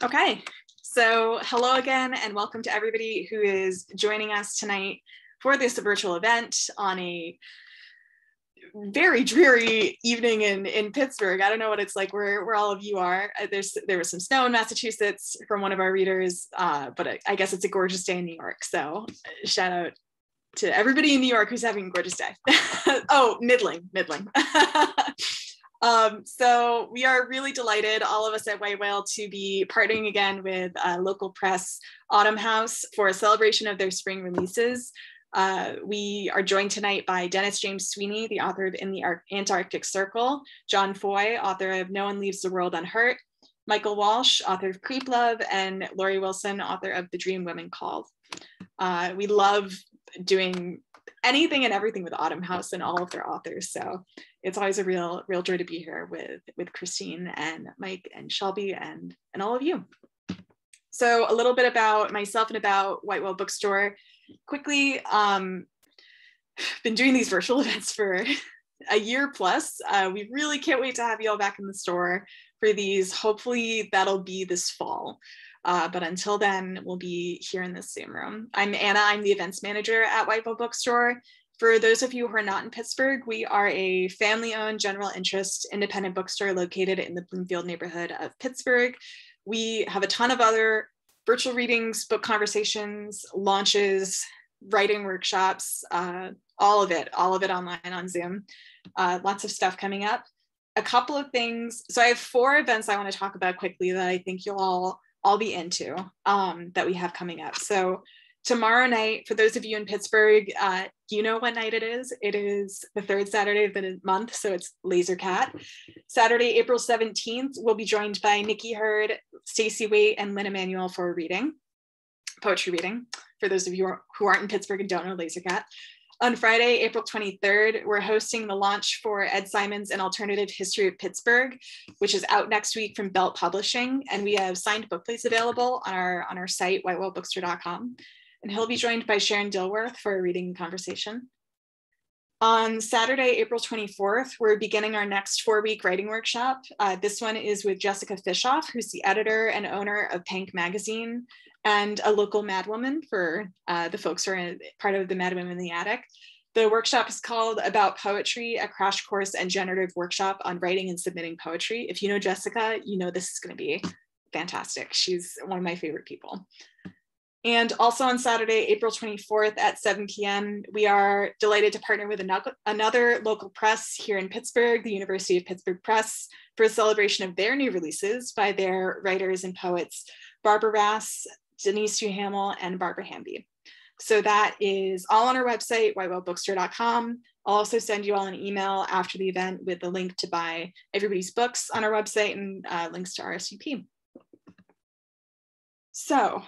Okay, so hello again and welcome to everybody who is joining us tonight for this virtual event on a very dreary evening in Pittsburgh. I don't know what it's like where all of you are. There was some snow in Massachusetts from one of our readers, but I guess it's a gorgeous day in New York. So shout out to everybody in New York who's having a gorgeous day. Oh, middling. So we are really delighted, all of us at White Whale, to be partnering again with local press Autumn House for a celebration of their spring releases. We are joined tonight by Dennis James Sweeney, the author of In the Antarctic Circle, John Foy, author of No One Leaves the World Unhurt, Michael Walsh, author of Creep Love, and Lori Wilson, author of The Dream Women Called. We love doing anything and everything with Autumn House and all of their authors. So it's always a real joy to be here with Christine and Mike and Shelby and all of you. So a little bit about myself and about White Whale Bookstore. Quickly, been doing these virtual events for a year plus. We really can't wait to have you all back in the store for these. Hopefully that'll be this fall. But until then, we'll be here in this Zoom room. I'm Anna. I'm the events manager at White Whale Bookstore. For those of you who are not in Pittsburgh, we are a family-owned general interest independent bookstore located in the Bloomfield neighborhood of Pittsburgh. We have a ton of other virtual readings, book conversations, launches, writing workshops, all of it online on Zoom. Lots of stuff coming up. A couple of things. So I have 4 events I want to talk about quickly that I think you'll all be into that we have coming up. So tomorrow night, for those of you in Pittsburgh, you know what night it is. It is the 3rd Saturday of the month, so it's Laser Cat. Saturday, April 17th, we'll be joined by Nikki Hurd, Stacey Waite, and Lynn Emanuel for a reading, poetry reading, for those of you who aren't in Pittsburgh and don't know Laser Cat. On Friday, April 23rd, we're hosting the launch for Ed Simon's An Alternative History of Pittsburgh, which is out next week from Belt Publishing. And we have signed book plates available on our site, whitewhalebookstore.com. And he'll be joined by Sharon Dilworth for a reading and conversation. On Saturday, April 24th, we're beginning our next 4-week writing workshop. This one is with Jessica Fishoff, who's the editor and owner of Pank Magazine and a local madwoman for the folks who are part of the Mad Women in the Attic. The workshop is called About Poetry, a crash course and generative workshop on writing and submitting poetry. If you know Jessica, you know this is going to be fantastic. She's one of my favorite people. And also on Saturday, April 24th at 7 p.m., we are delighted to partner with another local press here in Pittsburgh, the University of Pittsburgh Press, for a celebration of their new releases by their writers and poets, Barbara Rass, Denise Duhamel, and Barbara Hamby. So that is all on our website, whitewhalebookstore.com. I'll also send you all an email after the event with the link to buy everybody's books on our website and links to RSVP. So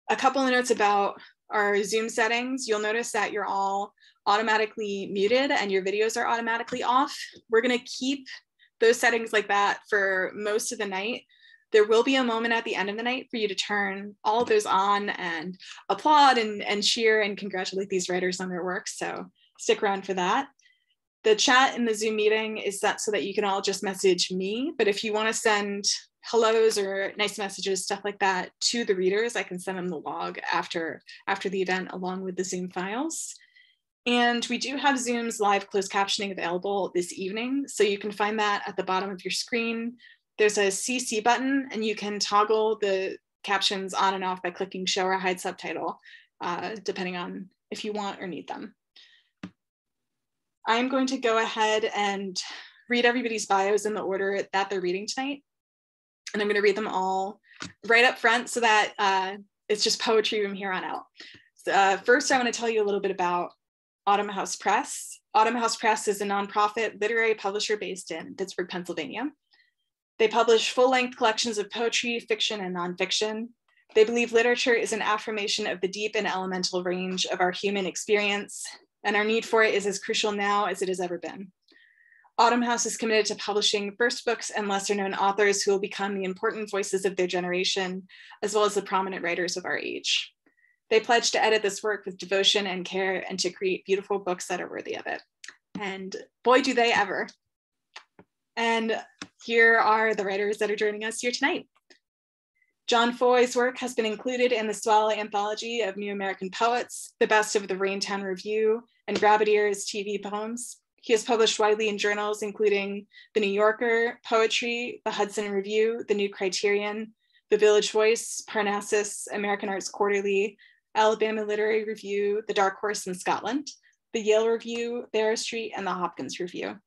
a couple of notes about our Zoom settings. You'll notice that you're all automatically muted and your videos are automatically off. We're going to keep those settings like that for most of the night. There will be a moment at the end of the night for you to turn all of those on and applaud and cheer and congratulate these writers on their work. So stick around for that. The chat in the Zoom meeting is set so that you can all just message me. But if you want to send hellos or nice messages, stuff like that, to the readers, I can send them the log after the event along with the Zoom files. And we do have Zoom's live closed captioning available this evening. So you can find that at the bottom of your screen. There's a CC button and you can toggle the captions on and off by clicking show or hide subtitle, depending on if you want or need them. I'm going to go ahead and read everybody's bios in the order that they're reading tonight. And I'm going to read them all right up front so that it's just poetry from here on out. So, first, I want to tell you a little bit about Autumn House Press. Autumn House Press is a nonprofit literary publisher based in Pittsburgh, Pennsylvania. They publish full-length collections of poetry, fiction, and nonfiction. They believe literature is an affirmation of the deep and elemental range of our human experience, and our need for it is as crucial now as it has ever been. Autumn House is committed to publishing first books and lesser-known authors who will become the important voices of their generation, as well as the prominent writers of our age. They pledge to edit this work with devotion and care and to create beautiful books that are worthy of it. And boy, do they ever. And here are the writers that are joining us here tonight. John Foy's work has been included in the Swallow Anthology of New American Poets, the Best of the Raintown Review, and Rabbit Ears TV Poems. He has published widely in journals including The New Yorker, Poetry, The Hudson Review, The New Criterion, The Village Voice, Parnassus, American Arts Quarterly, Alabama Literary Review, The Dark Horse in Scotland, The Yale Review, Barrow Street, and The Hopkins Review.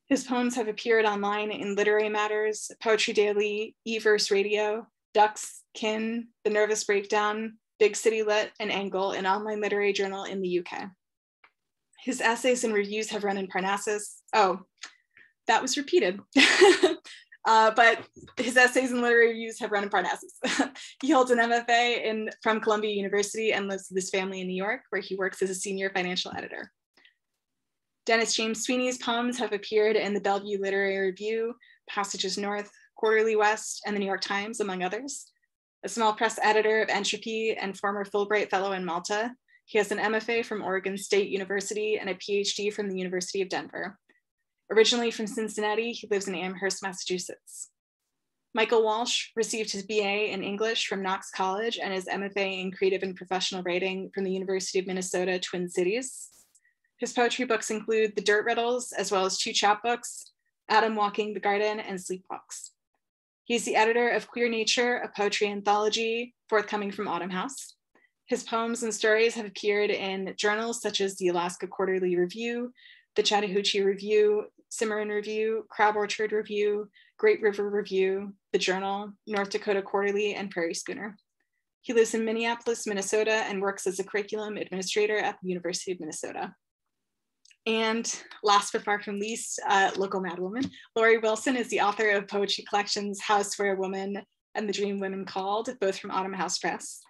His poems have appeared online in Literary Matters, Poetry Daily, eVerse Radio, Ducks, Kin, The Nervous Breakdown, Big City Lit, and Angle, an online literary journal in the UK. His essays and reviews have run in Parnassus. Oh, that was repeated. But his essays and literary reviews have run in Parnassus. He holds an MFA from Columbia University and lives with his family in New York, where he works as a senior financial editor. Dennis James Sweeney's poems have appeared in the Bellevue Literary Review, Passages North, Quarterly West, and the New York Times, among others. A small press editor of Entropy and former Fulbright Fellow in Malta, he has an MFA from Oregon State University and a PhD from the University of Denver. Originally from Cincinnati, he lives in Amherst, Massachusetts. Michael Walsh received his BA in English from Knox College and his MFA in Creative and Professional Writing from the University of Minnesota, Twin Cities. His poetry books include The Dirt Riddles, as well as 2 chapbooks, Adam Walking the Garden and Sleepwalks. He's the editor of Queer Nature, a poetry anthology forthcoming from Autumn House. His poems and stories have appeared in journals such as the Alaska Quarterly Review, the Chattahoochee Review, Cimarron Review, Crab Orchard Review, Great River Review, The Journal, North Dakota Quarterly, and Prairie Schooner. He lives in Minneapolis, Minnesota, and works as a curriculum administrator at the University of Minnesota. And last but far from least, local madwoman, Lori Wilson is the author of poetry collections House Where a Woman and The Dream Women Called, both from Autumn House Press.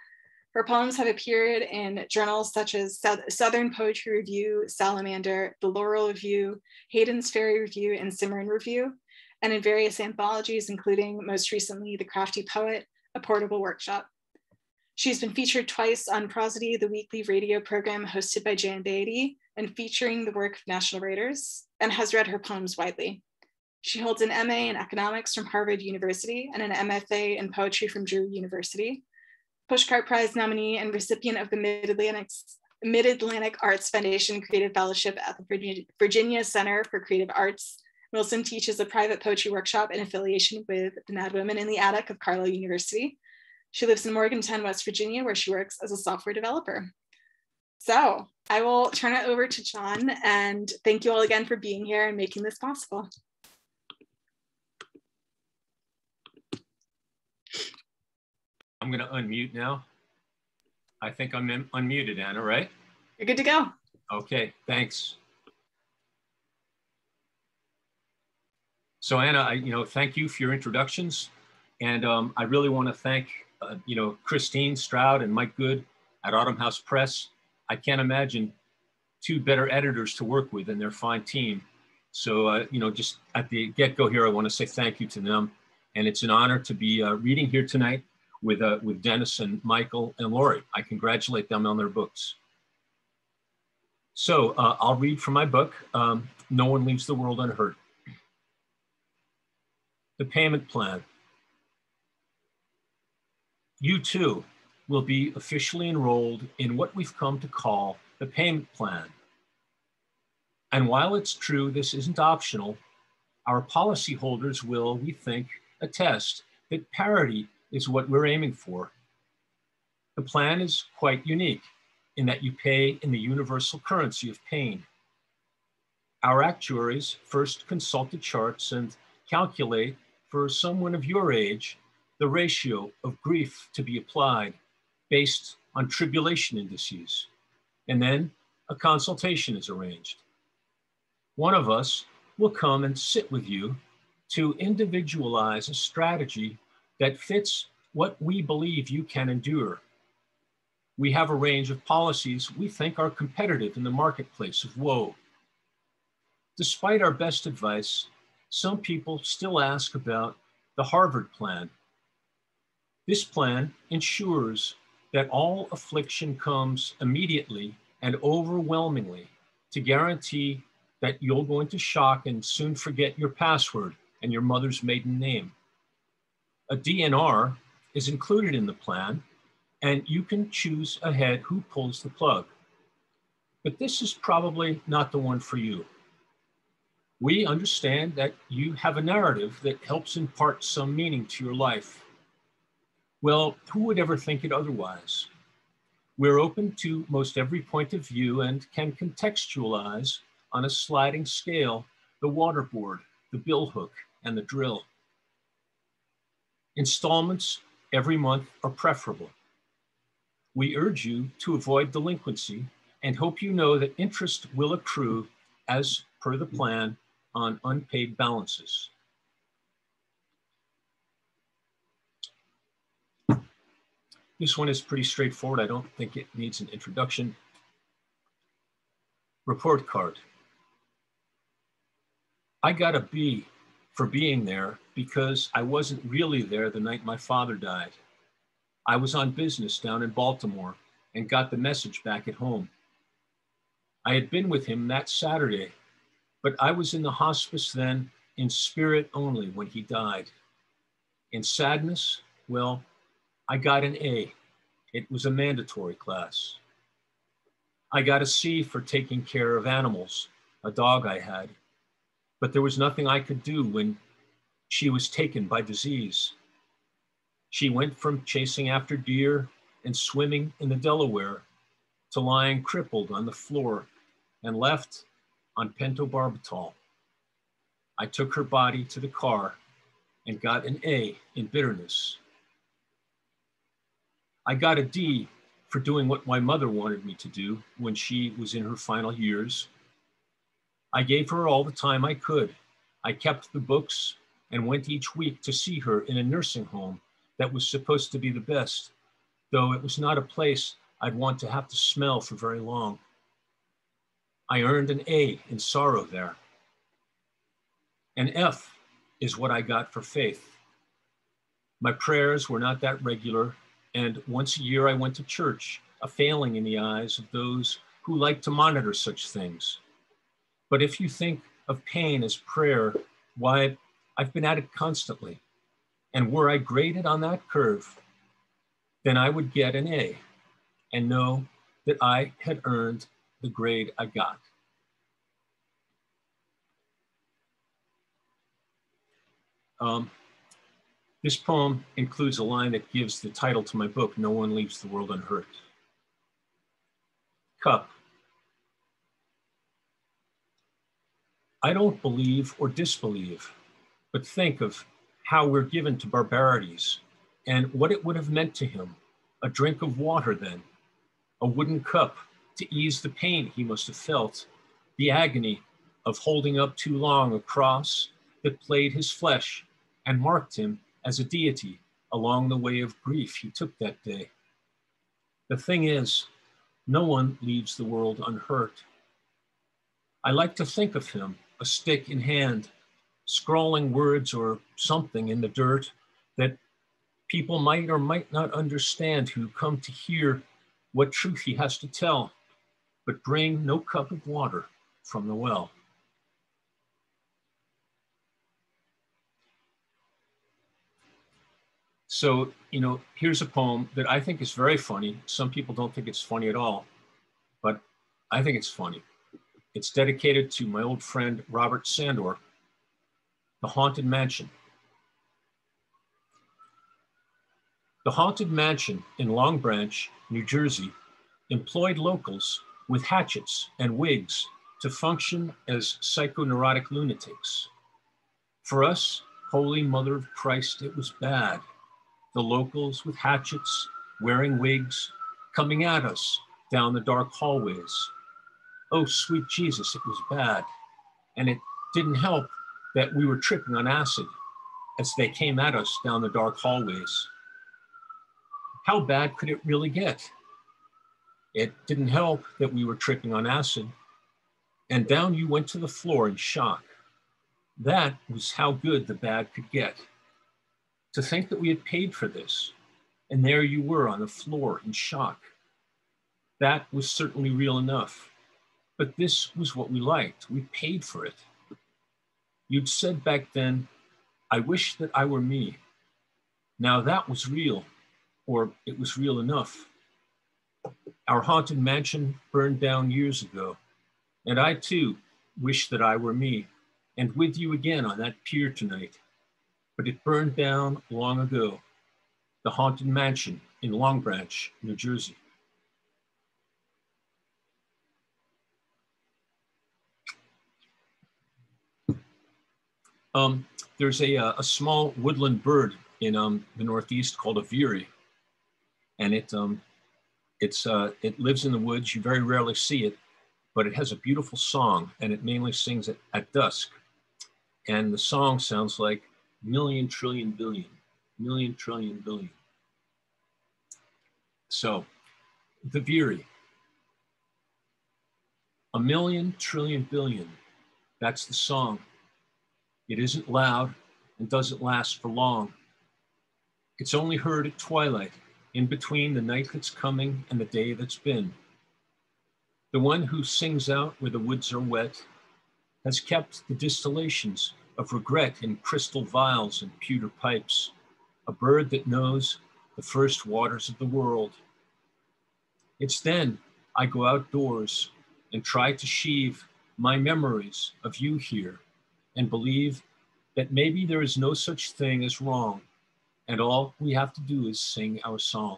Her poems have appeared in journals such as Southern Poetry Review, Salamander, The Laurel Review, Hayden's Fairy Review, and Cimarron Review, and in various anthologies, including most recently The Crafty Poet, a portable workshop. She's been featured twice on Prosody, the weekly radio program hosted by Jan Beatty and featuring the work of national writers, and has read her poems widely. She holds an MA in economics from Harvard University and an MFA in poetry from Drew University. Pushcart Prize nominee and recipient of the Mid-Atlantic Arts Foundation Creative Fellowship at the Virginia Center for Creative Arts. Wilson teaches a private poetry workshop in affiliation with the Mad Women in the Attic of Carlow University. She lives in Morgantown, West Virginia, where she works as a software developer. So I will turn it over to John, and thank you all again for being here and making this possible. I'm going to unmute now. I think I'm unmuted, Anna, right? You're good to go. Okay, thanks. So Anna, thank you for your introductions. And I really want to thank, Christine Stroud and Mike Good at Autumn House Press. I can't imagine 2 better editors to work with and their fine team. So, just at the get-go here, I want to say thank you to them. And it's an honor to be reading here tonight with Dennis and Michael and Lori. I congratulate them on their books. So I'll read from my book, No One Leaves the World Unhurt. The Payment Plan. You too will be officially enrolled in what we've come to call the payment plan. And while it's true this isn't optional, our policyholders will, we think, attest that parity is what we're aiming for. The plan is quite unique in that you pay in the universal currency of pain. Our actuaries first consult the charts and calculate for someone of your age the ratio of grief to be applied based on tribulation indices. And then a consultation is arranged. One of us will come and sit with you to individualize a strategy that fits what we believe you can endure. We have a range of policies we think are competitive in the marketplace of woe. Despite our best advice, some people still ask about the Harvard plan. This plan ensures that all affliction comes immediately and overwhelmingly to guarantee that you're going to shock and soon forget your password and your mother's maiden name. A DNR is included in the plan, and you can choose ahead who pulls the plug. But this is probably not the one for you. We understand that you have a narrative that helps impart some meaning to your life. Well, who would ever think it otherwise? We're open to most every point of view and can contextualize on a sliding scale the waterboard, the billhook, and the drill. Installments every month are preferable. We urge you to avoid delinquency and hope you know that interest will accrue as per the plan on unpaid balances. This one is pretty straightforward. I don't think it needs an introduction. Report card. I got a B for being there because I wasn't really there the night my father died. I was on business down in Baltimore and got the message back at home. I had been with him that Saturday, but I was in the hospice then in spirit only when he died. In sadness, well, I got an A. It was a mandatory class. I got a C for taking care of animals, a dog I had, but there was nothing I could do when she was taken by disease. She went from chasing after deer and swimming in the Delaware to lying crippled on the floor and left on pentobarbital. I took her body to the car and got an A in bitterness. I got a D for doing what my mother wanted me to do when she was in her final years. I gave her all the time I could. I kept the books and went each week to see her in a nursing home that was supposed to be the best, though it was not a place I'd want to have to smell for very long. I earned an A in sorrow there. An F is what I got for faith. My prayers were not that regular, and once a year I went to church, a failing in the eyes of those who like to monitor such things. But if you think of pain as prayer, why, I've been at it constantly. And were I graded on that curve, then I would get an A and know that I had earned the grade I got. This poem includes a line that gives the title to my book, No One Leaves the World Unhurt. Cup. I don't believe or disbelieve, but think of how we're given to barbarities and what it would have meant to him. A drink of water then, a wooden cup to ease the pain he must have felt, the agony of holding up too long a cross that played his flesh and marked him as a deity along the way of grief he took that day. The thing is, no one leaves the world unhurt. I like to think of him, a stick in hand, scrawling words or something in the dirt that people might or might not understand who come to hear what truth he has to tell, but bring no cup of water from the well. So, here's a poem that I think is very funny. Some people don't think it's funny at all, but I think it's funny. It's dedicated to my old friend, Robert Sandor, The Haunted Mansion. The Haunted Mansion in Long Branch, New Jersey, employed locals with hatchets and wigs to function as psychoneurotic lunatics. For us, Holy Mother of Christ, it was bad. The locals with hatchets, wearing wigs, coming at us down the dark hallways. Oh, sweet Jesus, it was bad. And it didn't help that we were tripping on acid as they came at us down the dark hallways. How bad could it really get? It didn't help that we were tripping on acid, and down you went to the floor in shock. That was how good the bad could get. To think that we had paid for this, and there you were on the floor in shock. That was certainly real enough, but this was what we liked. We paid for it. You'd said back then, I wish that I were me. Now that was real, or it was real enough. Our haunted mansion burned down years ago, and I too wish that I were me and with you again on that pier tonight. But it burned down long ago, the haunted mansion in Long Branch, New Jersey. There's a small woodland bird in the Northeast called a veery, and it lives in the woods. You very rarely see it, but it has a beautiful song, and it mainly sings at dusk. And the song sounds like million, trillion, billion, million, trillion, billion. So the veery, a million, trillion, billion, that's the song. It isn't loud and doesn't last for long. It's only heard at twilight, in between the night that's coming and the day that's been. The one who sings out where the woods are wet has kept the distillations of regret in crystal vials and pewter pipes, a bird that knows the first waters of the world. It's then I go outdoors and try to sheave my memories of you here and believe that maybe there is no such thing as wrong, and all we have to do is sing our song.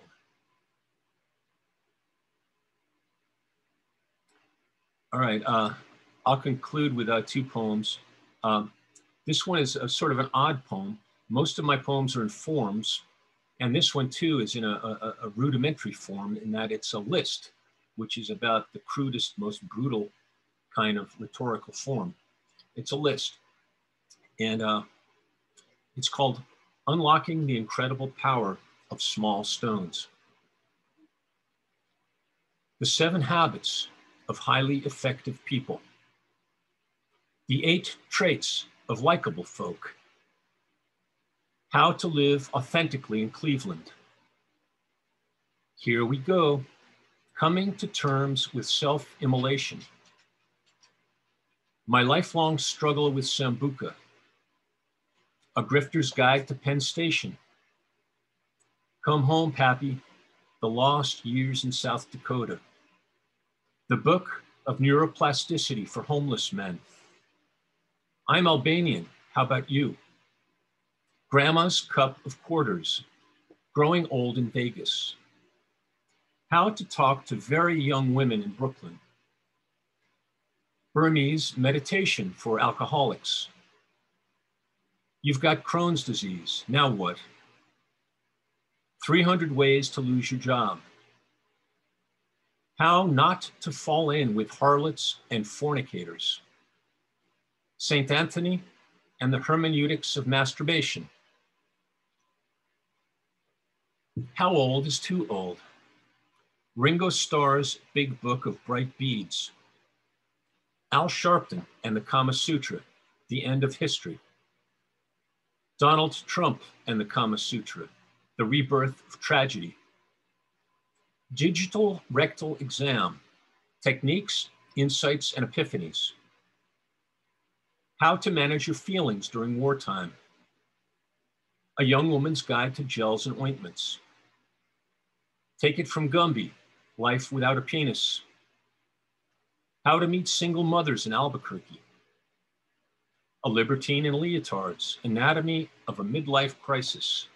All right, I'll conclude with two poems. This one is a sort of an odd poem. Most of my poems are in forms, and this one too is in a rudimentary form in that it's a list, which is about the crudest, most brutal kind of rhetorical form. It's a list, and it's called Unlocking the Incredible Power of Small Stones. The 7 habits of highly effective people. The 8 traits of likable folk. How to live authentically in Cleveland. Here we go, coming to terms with self-immolation. My lifelong struggle with Sambuca. A grifter's guide to Penn Station. Come home, Pappy, the lost years in South Dakota. The book of neuroplasticity for homeless men. I'm Albanian, how about you? Grandma's cup of quarters, growing old in Vegas. How to talk to very young women in Brooklyn. Burmese meditation for alcoholics. You've got Crohn's disease, now what? 300 ways to lose your job. How not to fall in with harlots and fornicators. St. Anthony and the hermeneutics of masturbation. How old is too old? Ringo Starr's Big Book of Bright Beads. Al Sharpton and the Kama Sutra, The End of History. Donald Trump and the Kama Sutra, The Rebirth of Tragedy. Digital rectal exam, techniques, insights, and epiphanies. How to manage your feelings during wartime. A young woman's guide to gels and ointments. Take it from Gumby, Life Without a Penis. How to meet single mothers in Albuquerque. A libertine in leotards, anatomy of a midlife crisis.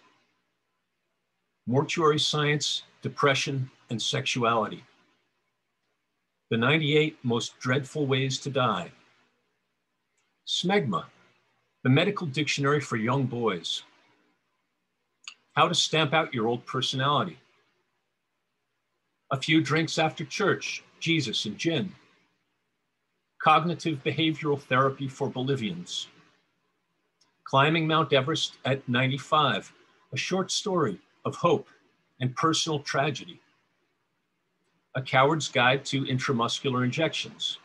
Mortuary science, depression, and sexuality. The 98 most dreadful ways to die. Smegma, the medical dictionary for young boys. How to stamp out your old personality. A few drinks after church, Jesus and gin. Cognitive behavioral therapy for Bolivians. Climbing Mount Everest at 95, a short story of hope and personal tragedy. A coward's guide to intramuscular injections.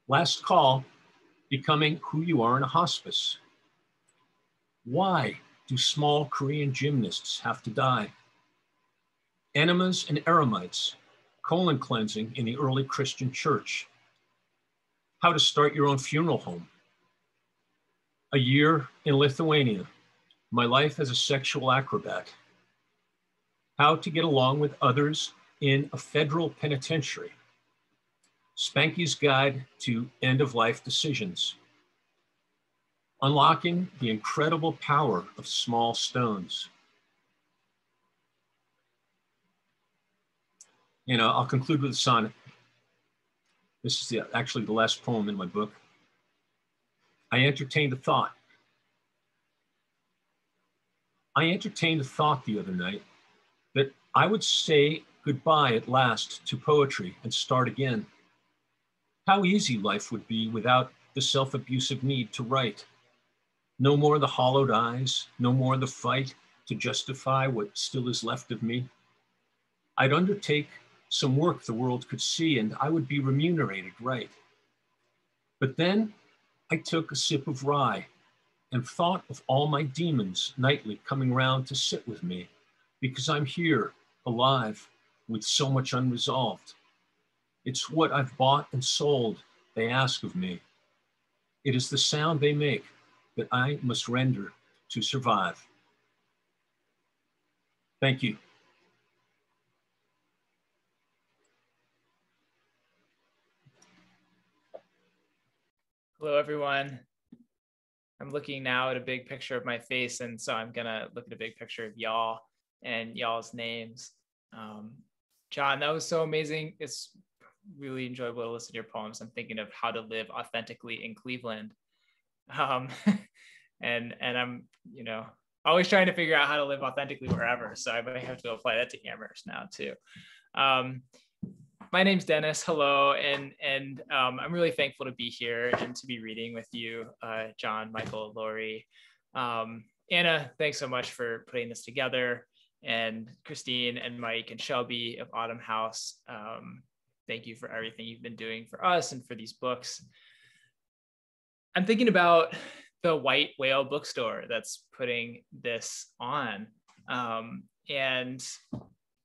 Last call, becoming who you are in a hospice. Why do small Korean gymnasts have to die? Enemas and eremites, colon cleansing in the early Christian church. How to start your own funeral home. A year in Lithuania, my life as a sexual acrobat, how to get along with others in a federal penitentiary, Spanky's Guide to End-of-Life Decisions, unlocking the incredible power of small stones. You know, I'll conclude with a sonnet. This is actually the last poem in my book. I entertained a thought. I entertained a thought the other night that I would say goodbye at last to poetry and start again. How easy life would be without the self-abusive need to write. No more the hollowed eyes, no more the fight to justify what still is left of me. I'd undertake some work the world could see and I would be remunerated right. But then I took a sip of rye and thought of all my demons nightly coming round to sit with me because I'm here, alive, with so much unresolved. It's what I've bought and sold they ask of me. It is the sound they make that I must render to survive. Thank you. Hello, everyone. I'm looking now at a big picture of my face, and so I'm gonna look at a big picture of y'all and y'all's names. John, that was so amazing. It's really enjoyable to listen to your poems. I'm thinking of how to live authentically in Cleveland. And I'm, always trying to figure out how to live authentically wherever. So I might have to apply that to Amherst now too. My name's Dennis. Hello, and I'm really thankful to be here and to be reading with you, John, Michael, Lori. Anna, thanks so much for putting this together, and Christine and Mike and Shelby of Autumn House. Thank you for everything you've been doing for us and for these books. I'm thinking about the White Whale bookstore that's putting this on, and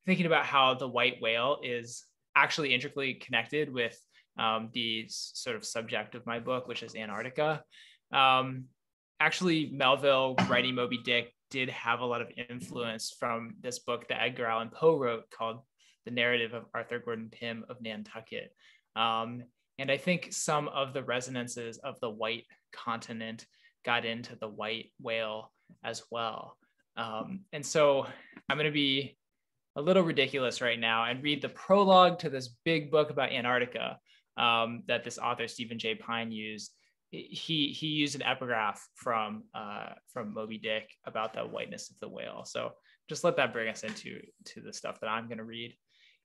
thinking about how the white whale is actually intricately connected with the sort of subject of my book, which is Antarctica. Actually, Melville writing Moby Dick did have a lot of influence from this book that Edgar Allan Poe wrote called The Narrative of Arthur Gordon Pym of Nantucket. And I think some of the resonances of the white continent got into the white whale as well. And so I'm going to be a little ridiculous right now and read the prologue to this big book about Antarctica that this author, Stephen J. Pine, used. He used an epigraph from Moby Dick about the whiteness of the whale. So just let that bring us into the stuff that I'm going to read.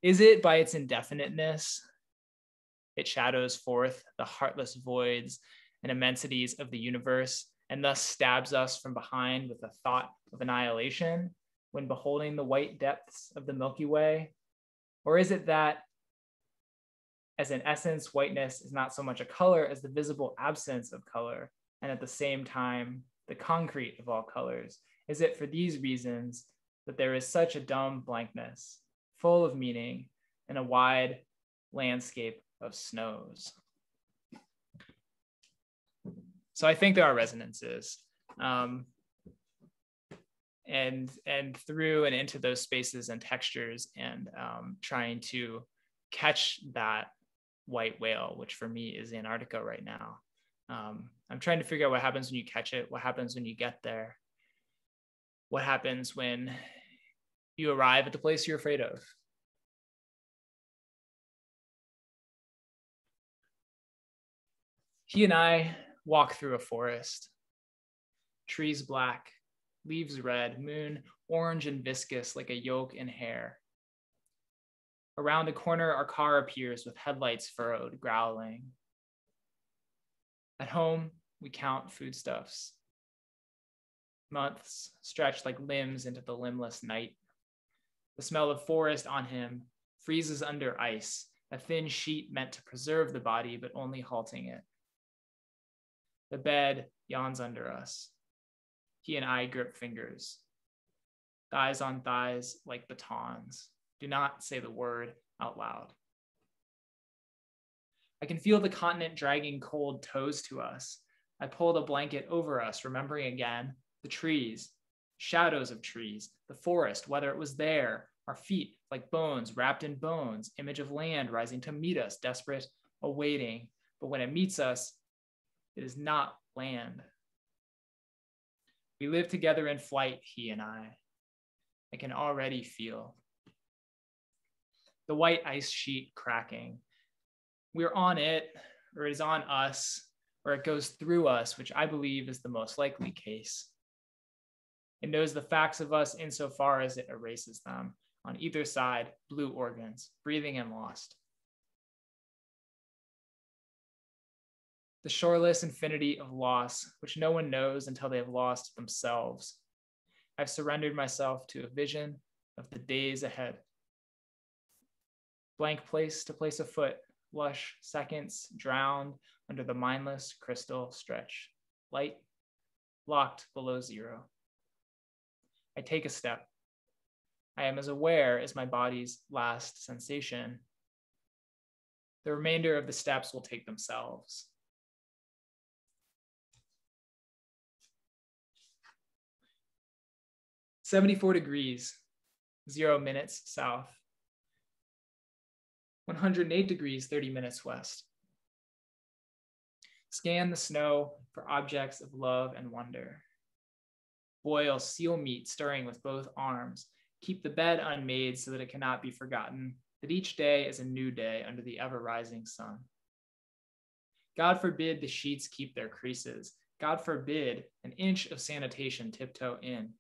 Is it by its indefiniteness? It shadows forth the heartless voids and immensities of the universe, and thus stabs us from behind with the thought of annihilation when beholding the white depths of the Milky Way? Or is it that, as in essence, whiteness is not so much a color as the visible absence of color, and at the same time, the concrete of all colors? Is it for these reasons that there is such a dumb blankness, full of meaning, in a wide landscape of snows? So I think there are resonances. And through and into those spaces and textures, and trying to catch that white whale, which for me is Antarctica right now. I'm trying to figure out what happens when you catch it, what happens when you get there, what happens when you arrive at the place you're afraid of. He and I walk through a forest, trees black, leaves red, moon orange and viscous like a yolk in hair. Around a corner, our car appears with headlights furrowed, growling. At home, we count foodstuffs. Months stretch like limbs into the limbless night. The smell of forest on him freezes under ice, a thin sheet meant to preserve the body, but only halting it. The bed yawns under us. He and I grip fingers. Thighs on thighs like batons. Do not say the word out loud. I can feel the continent dragging cold toes to us. I pull the blanket over us, remembering again the trees, shadows of trees, the forest, whether it was there, our feet like bones wrapped in bones, image of land rising to meet us, desperate, awaiting. But when it meets us, it is not land. We live together in flight, he and I. I can already feel the white ice sheet cracking. We're on it, or it is on us, or it goes through us, which I believe is the most likely case. It knows the facts of us insofar as it erases them. On either side, blue organs, breathing and lost. The shoreless infinity of loss, which no one knows until they have lost themselves. I've surrendered myself to a vision of the days ahead. Blank place to place a foot, lush seconds drowned under the mindless crystal stretch. Light locked below zero. I take a step. I am as aware as my body's last sensation. The remainder of the steps will take themselves. "74 degrees, 0 minutes south. 108 degrees, 30 minutes west. Scan the snow for objects of love and wonder. Boil seal meat, stirring with both arms. Keep the bed unmade so that it cannot be forgotten, that each day is a new day under the ever-rising sun. God forbid the sheets keep their creases. God forbid an inch of sanitation tiptoe in.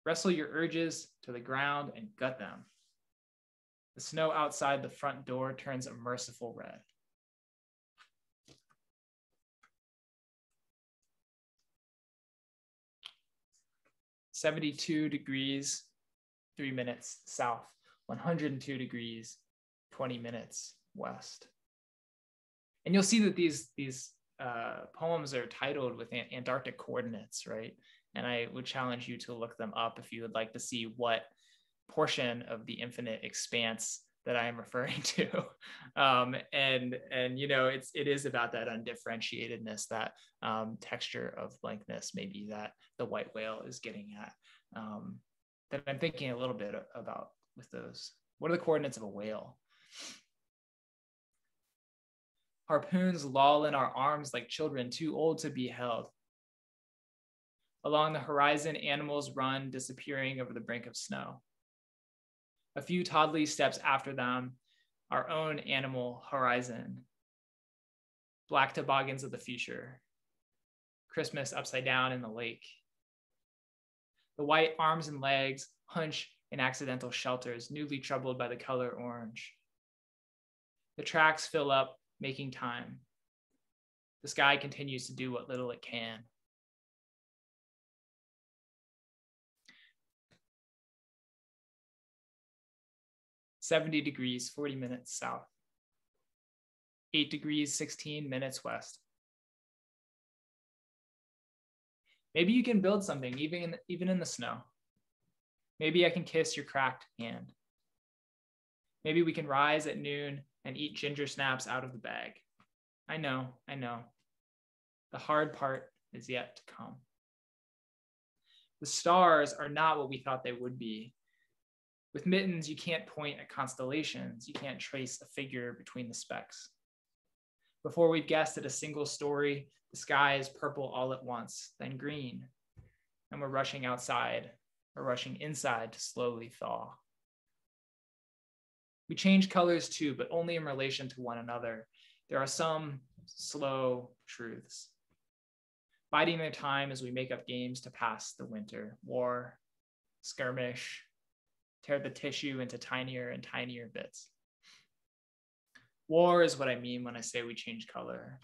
Wrestle your urges to the ground and gut them. The snow outside the front door turns a merciful red. "72 degrees, 3 minutes south. 102 degrees, 20 minutes west." And you'll see that these poems are titled with Antarctic coordinates, right? And I would challenge you to look them up if you would like to see what portion of the infinite expanse that I am referring to. And you know, it is about that undifferentiatedness, that texture of blankness, maybe that the white whale is getting at, that I'm thinking a little bit about with those. What are the coordinates of a whale? Harpoons loll in our arms like children too old to be held. Along the horizon, animals run, disappearing over the brink of snow. A few toddly steps after them, our own animal horizon. Black toboggans of the future. Christmas upside down in the lake. The white arms and legs hunch in accidental shelters, newly troubled by the color orange. The tracks fill up, making time. The sky continues to do what little it can. "70 degrees, 40 minutes south. 8 degrees, 16 minutes west." Maybe you can build something even in the snow. Maybe I can kiss your cracked hand. Maybe we can rise at noon and eat ginger snaps out of the bag. I know. The hard part is yet to come. The stars are not what we thought they would be. With mittens, you can't point at constellations. You can't trace a figure between the specks. Before we've guessed at a single story, the sky is purple all at once, then green. And we're rushing outside, or rushing inside to slowly thaw. We change colors too, but only in relation to one another. There are some slow truths, biding their time as we make up games to pass the winter. War, skirmish, tear the tissue into tinier and tinier bits. War is what I mean when I say we change color.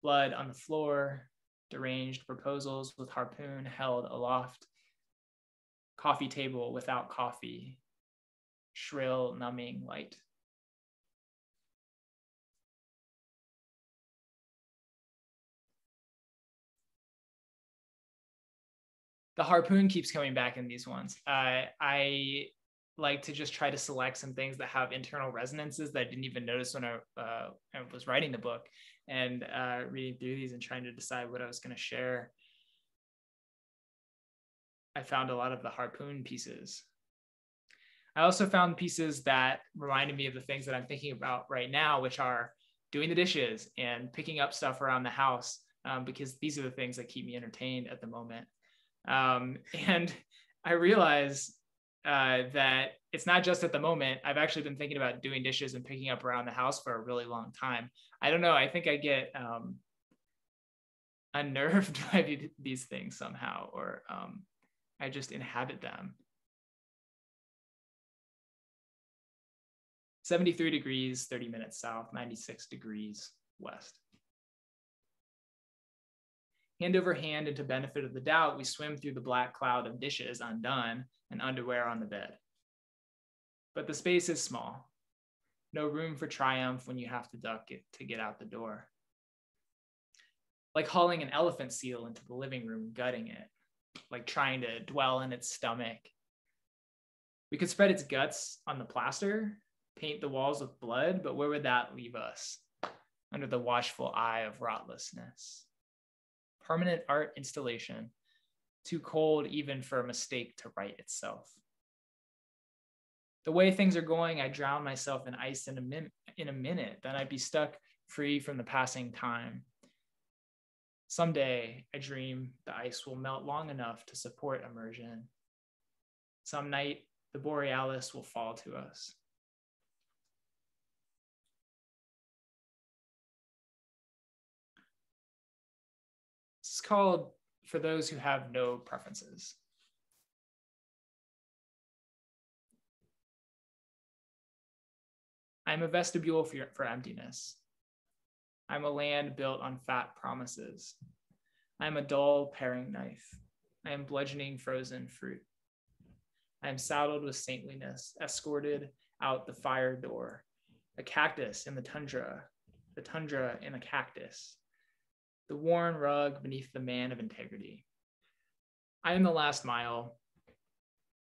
Blood on the floor, deranged proposals with harpoon held aloft, coffee table without coffee, shrill, numbing light. The harpoon keeps coming back in these ones. I like to just try to select some things that have internal resonances that I didn't even notice when I was writing the book, and reading through these and trying to decide what I was going to share. I found a lot of the harpoon pieces. I also found pieces that reminded me of the things that I'm thinking about right now, which are doing the dishes and picking up stuff around the house, because these are the things that keep me entertained at the moment. And I realize that it's not just at the moment. I've actually been thinking about doing dishes and picking up around the house for a really long time. I don't know. I think I get unnerved by these things somehow, or I just inhabit them. 73 degrees, 30 minutes south, 96 degrees west. Hand over hand, and to benefit of the doubt, we swim through the black cloud of dishes undone and underwear on the bed. But the space is small. No room for triumph when you have to duck it to get out the door. Like hauling an elephant seal into the living room, gutting it, like trying to dwell in its stomach. We could spread its guts on the plaster, paint the walls with blood, but where would that leave us? Under the watchful eye of rotlessness. Permanent art installation, too cold even for a mistake to right itself. The way things are going, I drown myself in ice in a minute, then I'd be stuck free from the passing time. Someday, I dream the ice will melt long enough to support immersion. Some night, the borealis will fall to us. It's called For Those Who Have No Preferences. I'm a vestibule for emptiness. I'm a land built on fat promises. I'm a dull paring knife. I am bludgeoning frozen fruit. I am saddled with saintliness, escorted out the fire door, a cactus in the tundra in a cactus, the worn rug beneath the man of integrity. I am the last mile.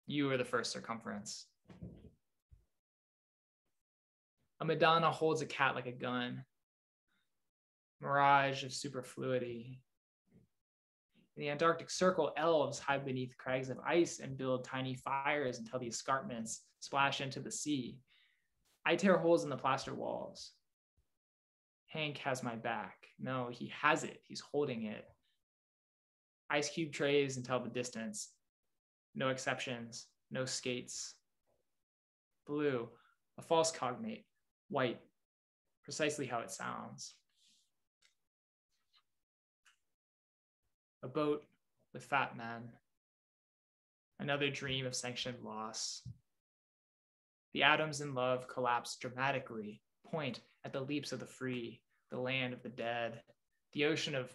You are the first circumference. A Madonna holds a cat like a gun. Mirage of superfluity. In the Antarctic Circle, elves hide beneath crags of ice and build tiny fires until the escarpments splash into the sea. I tear holes in the plaster walls. Hank has my back. No, he has it. He's holding it. Ice cube trays until the distance. No exceptions. No skates. Blue, a false cognate. White, precisely how it sounds. A boat with fat men. Another dream of sanctioned loss. The atoms in love collapse dramatically, point at the leaps of the free, the land of the dead, the ocean of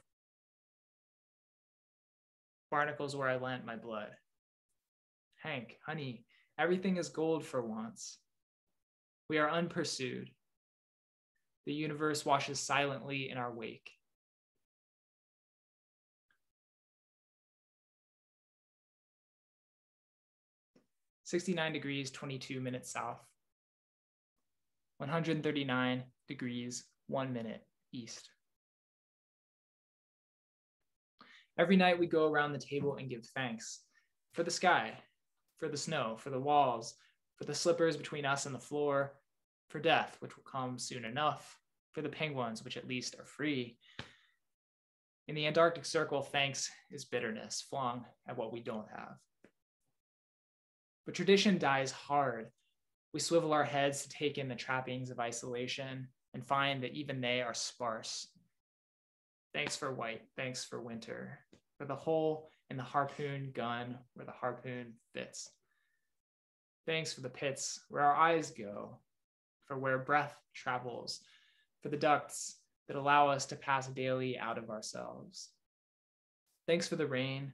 barnacles where I lent my blood. Hank, honey, everything is gold for once. We are unpursued. The universe washes silently in our wake. "69 degrees, 22 minutes south. 139 degrees, 1 minute east. Every night we go around the table and give thanks for the sky, for the snow, for the walls, for the slippers between us and the floor, for death, which will come soon enough, for the penguins, which at least are free. In the Antarctic Circle, thanks is bitterness flung at what we don't have. But tradition dies hard. We swivel our heads to take in the trappings of isolation and find that even they are sparse. Thanks for white, thanks for winter, for the hole in the harpoon gun where the harpoon fits. Thanks for the pits where our eyes go, for where breath travels, for the ducts that allow us to pass daily out of ourselves. Thanks for the rain,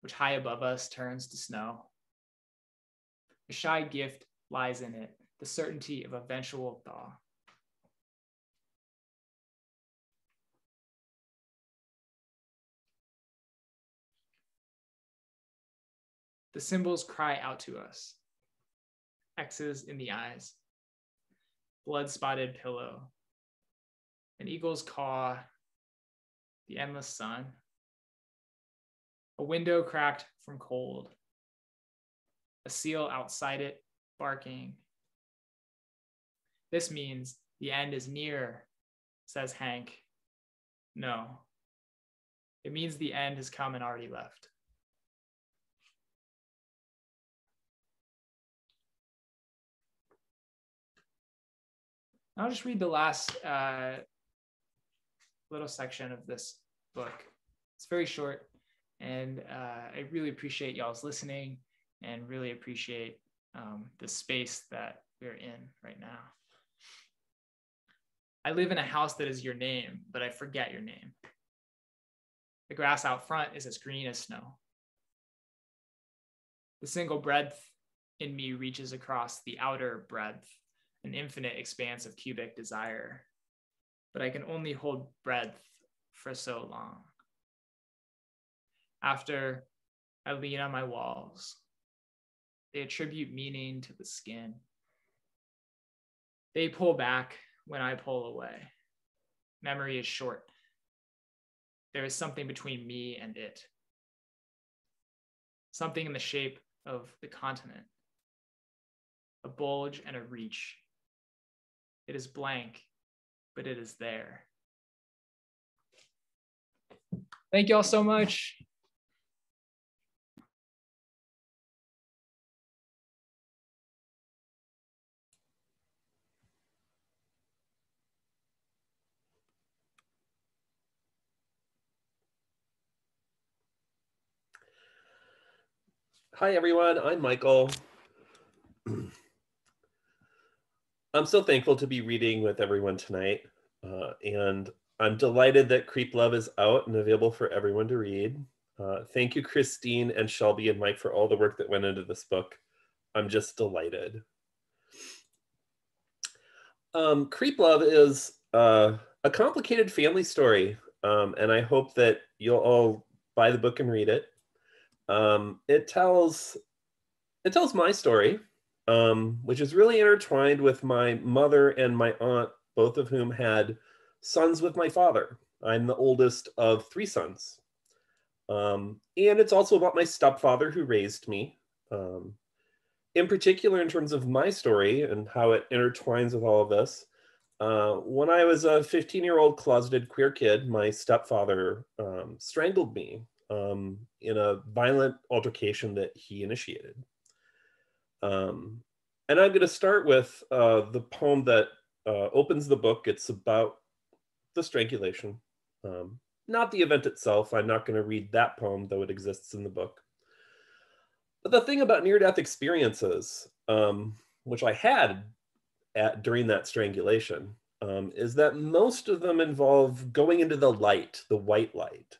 which high above us turns to snow. A shy gift lies in it, the certainty of eventual thaw. The symbols cry out to us. X's in the eyes, blood-spotted pillow, an eagle's caw, the endless sun, A window cracked from cold. A seal outside it barking. This means the end is near, says Hank. No, it means the end has come and already left. I'll just read the last little section of this book. It's very short, and I really appreciate y'all's listening and really appreciate the space that we're in right now. I live in a house that is your name, but I forget your name. The grass out front is as green as snow. The single breadth in me reaches across the outer breadth, an infinite expanse of cubic desire, but I can only hold breadth for so long. After I lean on my walls, they attribute meaning to the skin. They pull back when I pull away. Memory is short. There is something between me and it. Something in the shape of the continent. A bulge and a reach. It is blank, but it is there. Thank you all so much. Hi, everyone. I'm Michael. I'm so thankful to be reading with everyone tonight. And I'm delighted that Creep Love is out and available for everyone to read. Thank you, Christine and Shelby and Mike, for all the work that went into this book. I'm just delighted. Creep Love is a complicated family story. And I hope that you'll all buy the book and read it. It tells my story, which is really intertwined with my mother and my aunt, both of whom had sons with my father. I'm the oldest of 3 sons. And it's also about my stepfather who raised me. In particular, in terms of my story and how it intertwines with all of this, when I was a 15-year-old closeted queer kid, my stepfather strangled me in a violent altercation that he initiated. And I'm going to start with the poem that opens the book. It's about the strangulation, not the event itself. I'm not going to read that poem, though it exists in the book. But the thing about near-death experiences, which I had during that strangulation, is that most of them involve going into the light, the white light.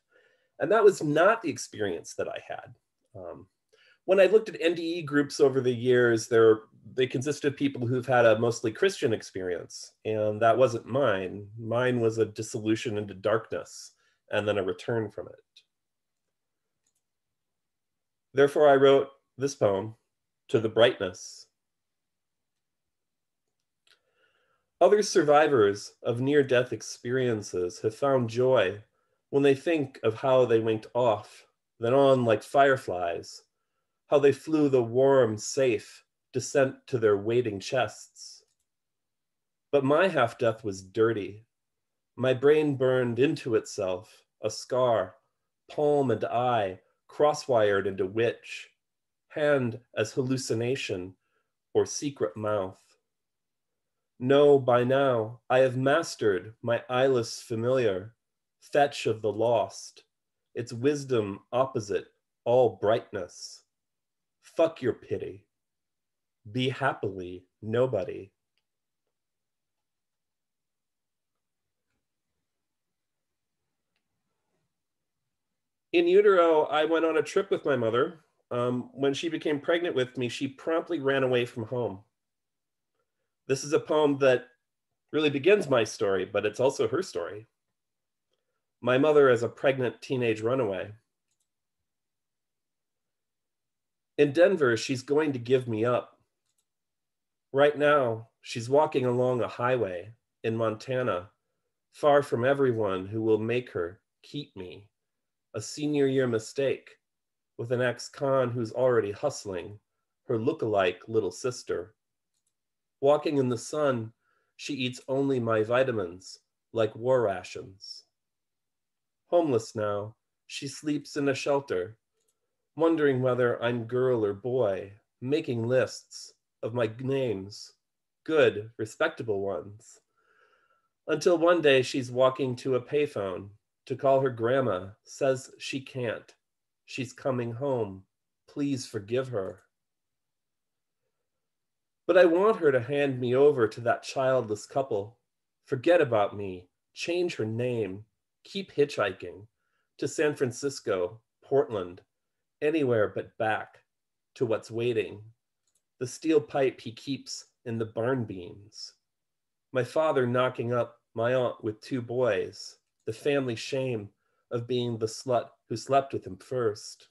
And that was not the experience that I had. When I looked at NDE groups over the years, they consisted of people who've had a mostly Christian experience, and that wasn't mine. Mine was a dissolution into darkness, and then a return from it. Therefore, I wrote this poem, To the Brightness. Other survivors of near-death experiences have found joy when they think of how they winked off, then on like fireflies, how they flew the warm, safe descent to their waiting chests. But my half-death was dirty. My brain burned into itself, a scar, palm and eye cross-wired into witch, hand as hallucination or secret mouth. No, by now, I have mastered my eyeless familiar, fetch of the lost, its wisdom opposite all brightness. Fuck your pity. Be happily nobody. In utero, I went on a trip with my mother. When she became pregnant with me, she promptly ran away from home. This is a poem that really begins my story, but it's also her story. My mother as a pregnant teenage runaway. In Denver, she's going to give me up. Right now, she's walking along a highway in Montana, far from everyone who will make her keep me. A senior year mistake with an ex-con who's already hustling, her look-alike little sister. Walking in the sun, she eats only my vitamins, like war rations. Homeless now, she sleeps in a shelter, wondering whether I'm girl or boy, making lists of my names, good, respectable ones. Until one day she's walking to a payphone to call her grandma, says she can't. She's coming home. Please forgive her. But I want her to hand me over to that childless couple. Forget about me, change her name, keep hitchhiking to San Francisco, Portland, anywhere but back to what's waiting, the steel pipe he keeps in the barn beams. My father knocking up my aunt with 2 boys, the family shame of being the slut who slept with him first.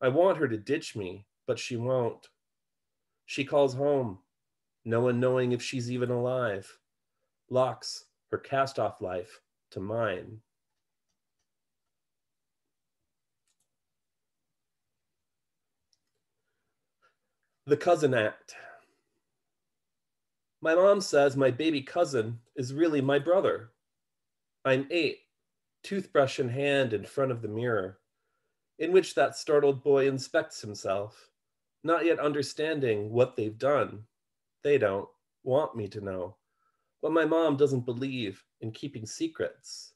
I want her to ditch me, but she won't. She calls home, no one knowing if she's even alive, locks her cast-off life to mine. The Cousin Act. My mom says my baby cousin is really my brother. I'm 8, toothbrush in hand in front of the mirror, in which that startled boy inspects himself, not yet understanding what they've done. They don't want me to know, but my mom doesn't believe in keeping secrets.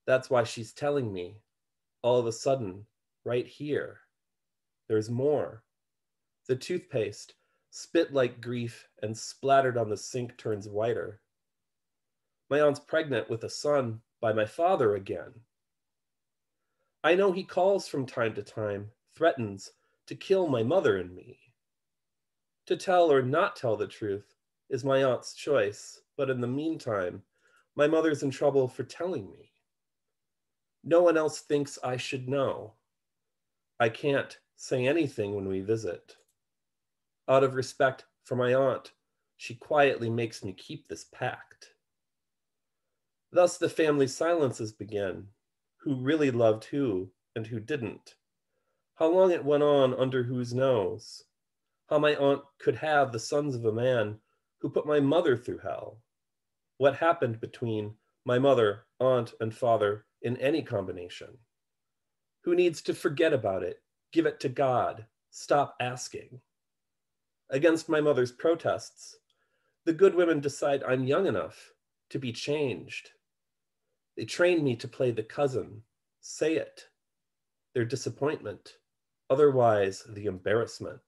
That's why she's telling me, all of a sudden, right here, there's more. The toothpaste, spit like grief and splattered on the sink, turns whiter. My aunt's pregnant with a son by my father again. I know he calls from time to time, threatens to kill my mother and me. To tell or not tell the truth is my aunt's choice, but in the meantime, my mother's in trouble for telling me. No one else thinks I should know. I can't say anything when we visit. Out of respect for my aunt, she quietly makes me keep this pact. Thus the family silences begin. Who really loved who and who didn't? How long it went on under whose nose? How my aunt could have the sons of a man who put my mother through hell? What happened between my mother, aunt, and father in any combination? Who needs to forget about it, give it to God, stop asking? Against my mother's protests, the good women decide I'm young enough to be changed. They train me to play the cousin, say it, their disappointment, otherwise the embarrassment.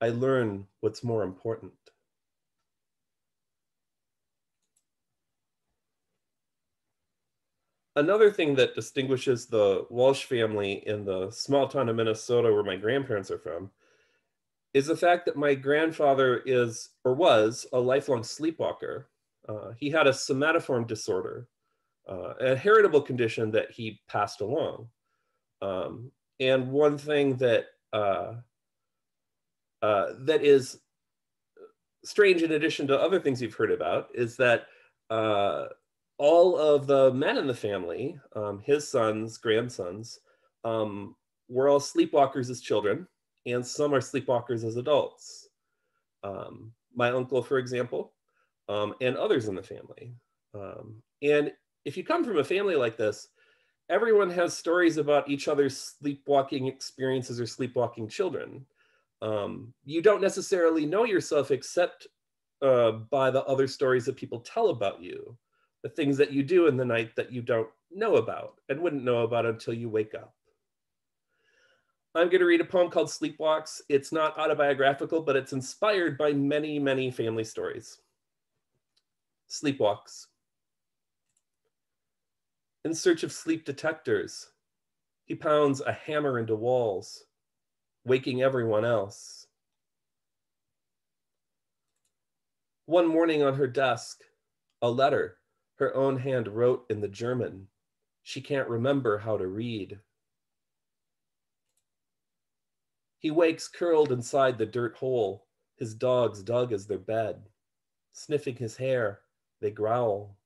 I learn what's more important. Another thing that distinguishes the Walsh family in the small town of Minnesota where my grandparents are from is the fact that my grandfather is, or was, a lifelong sleepwalker. He had a somatoform disorder, a heritable condition that he passed along. And one thing that that is strange, in addition to other things you've heard about, is that all of the men in the family, his sons, grandsons, were all sleepwalkers as children, and some are sleepwalkers as adults. My uncle, for example, and others in the family. And if you come from a family like this, everyone has stories about each other's sleepwalking experiences or sleepwalking children. You don't necessarily know yourself except by the other stories that people tell about you, the things that you do in the night that you don't know about and wouldn't know about until you wake up. I'm going to read a poem called Sleepwalks. It's not autobiographical, but it's inspired by many, many family stories. Sleepwalks. In search of sleep detectors, he pounds a hammer into walls, waking everyone else. One morning on her desk, a letter her own hand wrote in the German she can't remember how to read. He wakes curled inside the dirt hole his dogs dug as their bed. Sniffing his hair, they growl.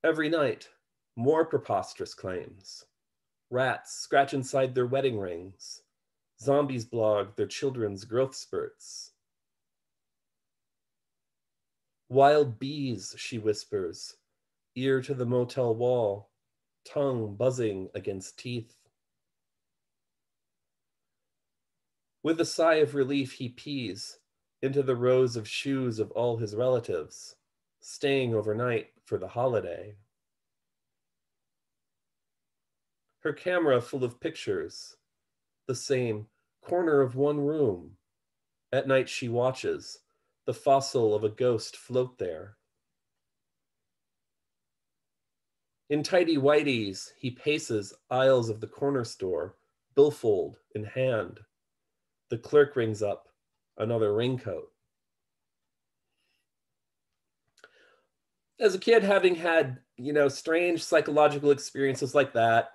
Every night, more preposterous claims. Rats scratch inside their wedding rings. Zombies blog their children's growth spurts. Wild bees, she whispers, ear to the motel wall, tongue buzzing against teeth. With a sigh of relief, he pees into the rows of shoes of all his relatives, staying overnight for the holiday. Her camera full of pictures, the same corner of one room. At night she watches the fossil of a ghost float there. In tidy whities, he paces aisles of the corner store, billfold in hand. The clerk rings up another raincoat. As a kid, having had, strange psychological experiences like that,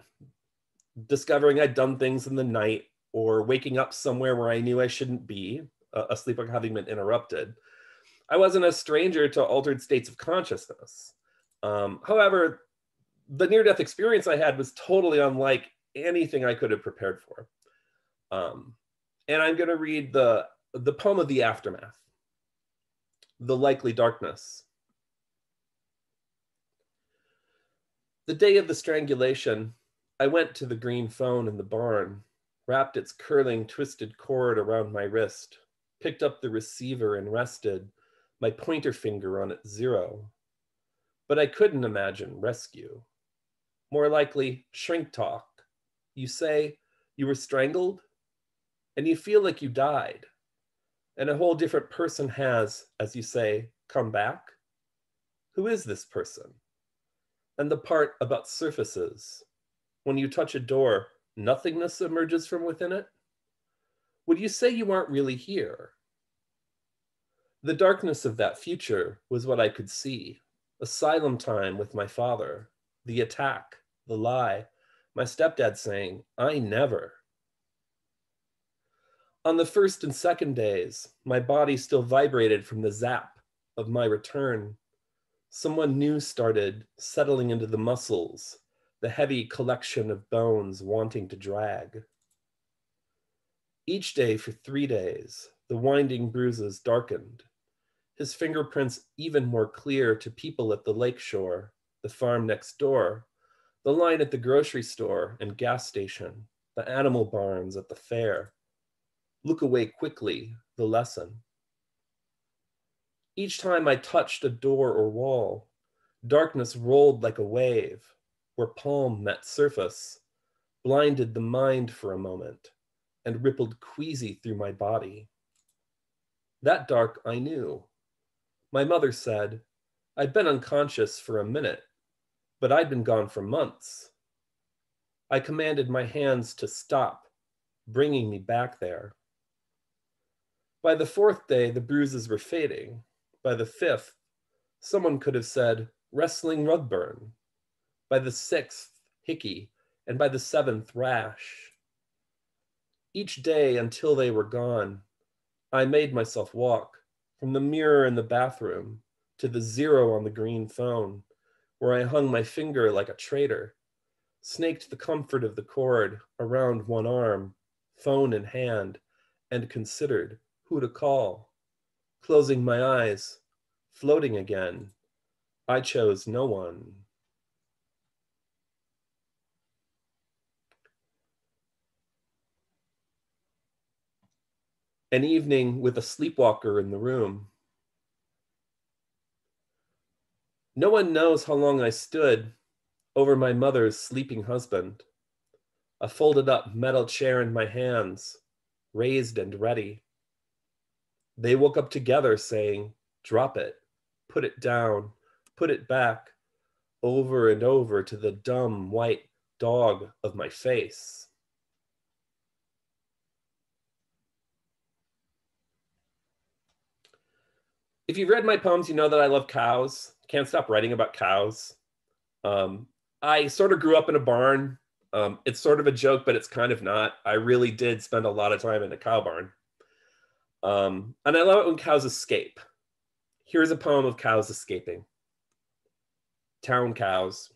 discovering I'd done things in the night or waking up somewhere where I knew I shouldn't be, asleep or having been interrupted, I wasn't a stranger to altered states of consciousness. However, the near-death experience I had was totally unlike anything I could have prepared for. And I'm going to read the poem of the aftermath, The Likely Darkness. The day of the strangulation, I went to the green phone in the barn, wrapped its curling, twisted cord around my wrist, picked up the receiver and rested, my pointer finger on its 0. But I couldn't imagine rescue. More likely, shrink talk. You say you were strangled, and you feel like you died, and a whole different person has, as you say, come back. Who is this person? And the part about surfaces. When you touch a door, nothingness emerges from within it? Would you say you aren't really here? The darkness of that future was what I could see. Asylum time with my father, the attack, the lie, my stepdad saying, I never. On the first and second days, my body still vibrated from the zap of my return. Someone new started settling into the muscles, the heavy collection of bones wanting to drag. Each day for 3 days, the winding bruises darkened, his fingerprints even more clear to people at the lakeshore, the farm next door, the line at the grocery store and gas station, the animal barns at the fair. Look away quickly, the lesson. Each time I touched a door or wall, darkness rolled like a wave, where palm met surface, blinded the mind for a moment, and rippled queasy through my body. That dark I knew. My mother said, I'd been unconscious for a minute, but I'd been gone for months. I commanded my hands to stop, bringing me back there. By the 4th day, the bruises were fading. By the 5th, someone could have said, wrestling rug burn. By the 6th, hickey, and by the 7th, rash. Each day until they were gone, I made myself walk from the mirror in the bathroom to the 0 on the green phone, where I hung my finger like a traitor, snaked the comfort of the cord around one arm, phone in hand, and considered who to call. Closing my eyes, floating again, I chose no one. An evening with a sleepwalker in the room. No one knows how long I stood over my mother's sleeping husband, a folded up metal chair in my hands, raised and ready. They woke up together saying, drop it, put it down, put it back, over and over to the dumb white dog of my face. If you've read my poems, you know that I love cows. Can't stop writing about cows. I sort of grew up in a barn. It's sort of a joke, but it's kind of not. I really did spend a lot of time in a cow barn. And I love it when cows escape. Here's a poem of cows escaping. Town cows.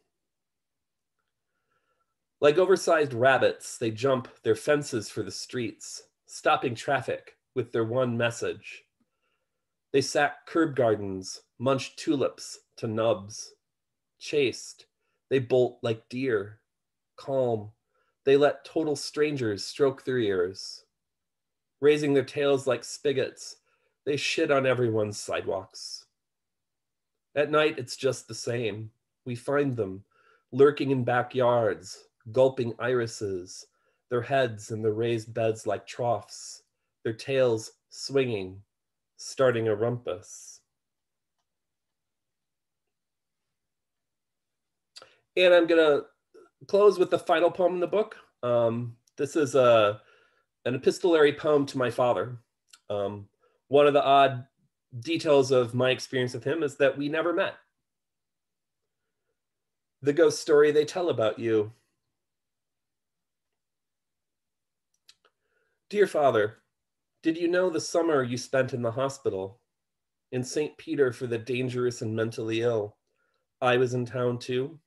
Like oversized rabbits, they jump their fences for the streets, stopping traffic with their one message. They sack curb gardens, munch tulips to nubs. Chaste, they bolt like deer. Calm, they let total strangers stroke their ears. Raising their tails like spigots, they shit on everyone's sidewalks. At night, it's just the same. We find them lurking in backyards, gulping irises, their heads in the raised beds like troughs, their tails swinging, starting a rumpus. And I'm gonna close with the final poem in the book. This is an epistolary poem to my father. One of the odd details of my experience with him is that we never met. The ghost story they tell about you. Dear Father, did you know the summer you spent in the hospital? In St. Peter for the dangerous and mentally ill. I was in town too.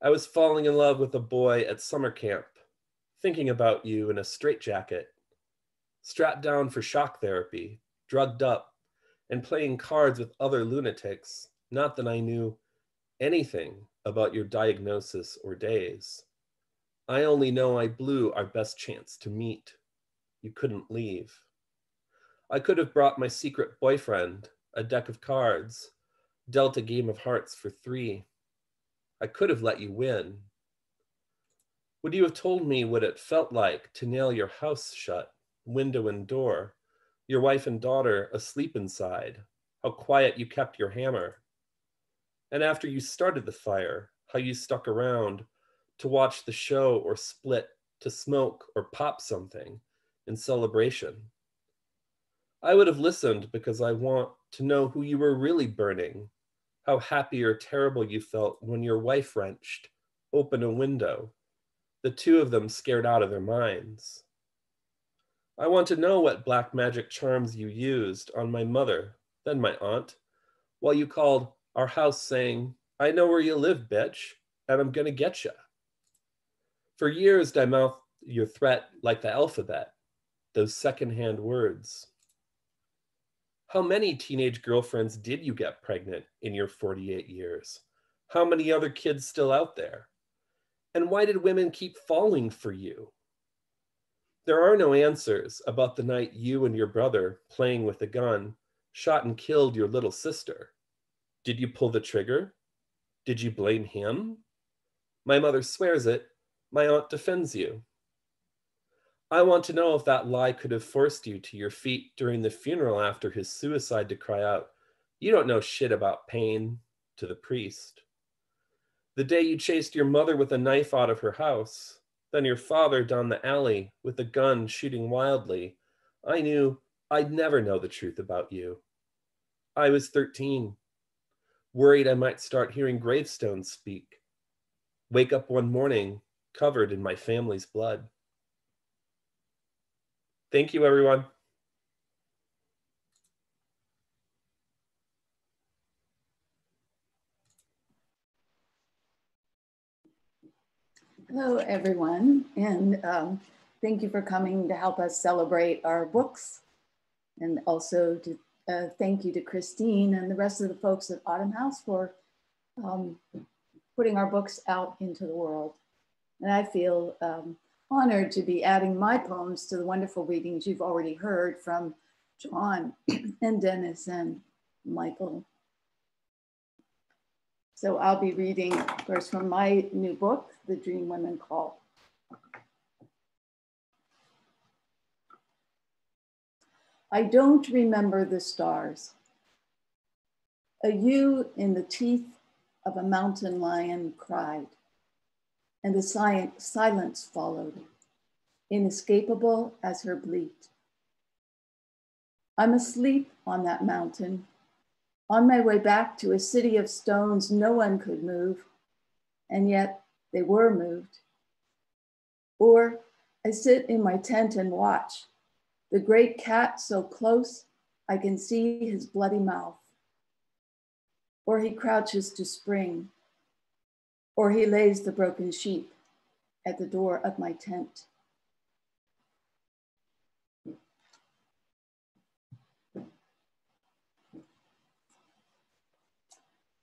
I was falling in love with a boy at summer camp, thinking about you in a straitjacket, strapped down for shock therapy, drugged up, and playing cards with other lunatics, not that I knew anything about your diagnosis or days. I only know I blew our best chance to meet. You couldn't leave. I could have brought my secret boyfriend, a deck of cards, dealt a game of hearts for 3. I could have let you win. Would you have told me what it felt like to nail your house shut, window and door, your wife and daughter asleep inside, how quiet you kept your hammer? And after you started the fire, how you stuck around to watch the show or split, to smoke or pop something in celebration. I would have listened because I want to know who you were really burning, how happy or terrible you felt when your wife wrenched open a window, the two of them scared out of their minds. I want to know what black magic charms you used on my mother, then my aunt, while you called our house saying, I know where you live, bitch, and I'm gonna get ya. For years, I mouthed your threat like the alphabet, those secondhand words. How many teenage girlfriends did you get pregnant in your 48 years? How many other kids still out there? And why did women keep falling for you? There are no answers about the night you and your brother, playing with a gun, shot and killed your little sister. Did you pull the trigger? Did you blame him? My mother swears it. My aunt defends you. I want to know if that lie could have forced you to your feet during the funeral after his suicide to cry out, you don't know shit about pain, to the priest. The day you chased your mother with a knife out of her house, then your father down the alley with a gun shooting wildly, I knew I'd never know the truth about you. I was 13, worried I might start hearing gravestones speak, wake up one morning covered in my family's blood. Thank you, everyone. Hello, everyone, and thank you for coming to help us celebrate our books, and also to thank you to Christine and the rest of the folks at Autumn House for putting our books out into the world. And I feel honored to be adding my poems to the wonderful readings you've already heard from John and Dennis and Michael. So I'll be reading, of course, from my new book, The Dream Women Call. I don't remember the stars. A ewe in the teeth of a mountain lion cried, and the silence followed, inescapable as her bleat. I'm asleep on that mountain, on my way back to a city of stones no one could move, and yet they were moved. Or I sit in my tent and watch, the great cat so close I can see his bloody mouth. Or he crouches to spring, or he lays the broken sheep, at the door of my tent.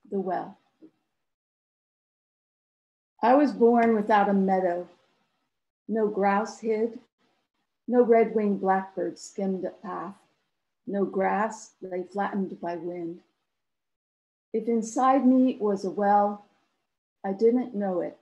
The well. I was born without a meadow. No grouse hid, no red-winged blackbird skimmed a path, no grass lay flattened by wind. If inside me was a well, I didn't know it.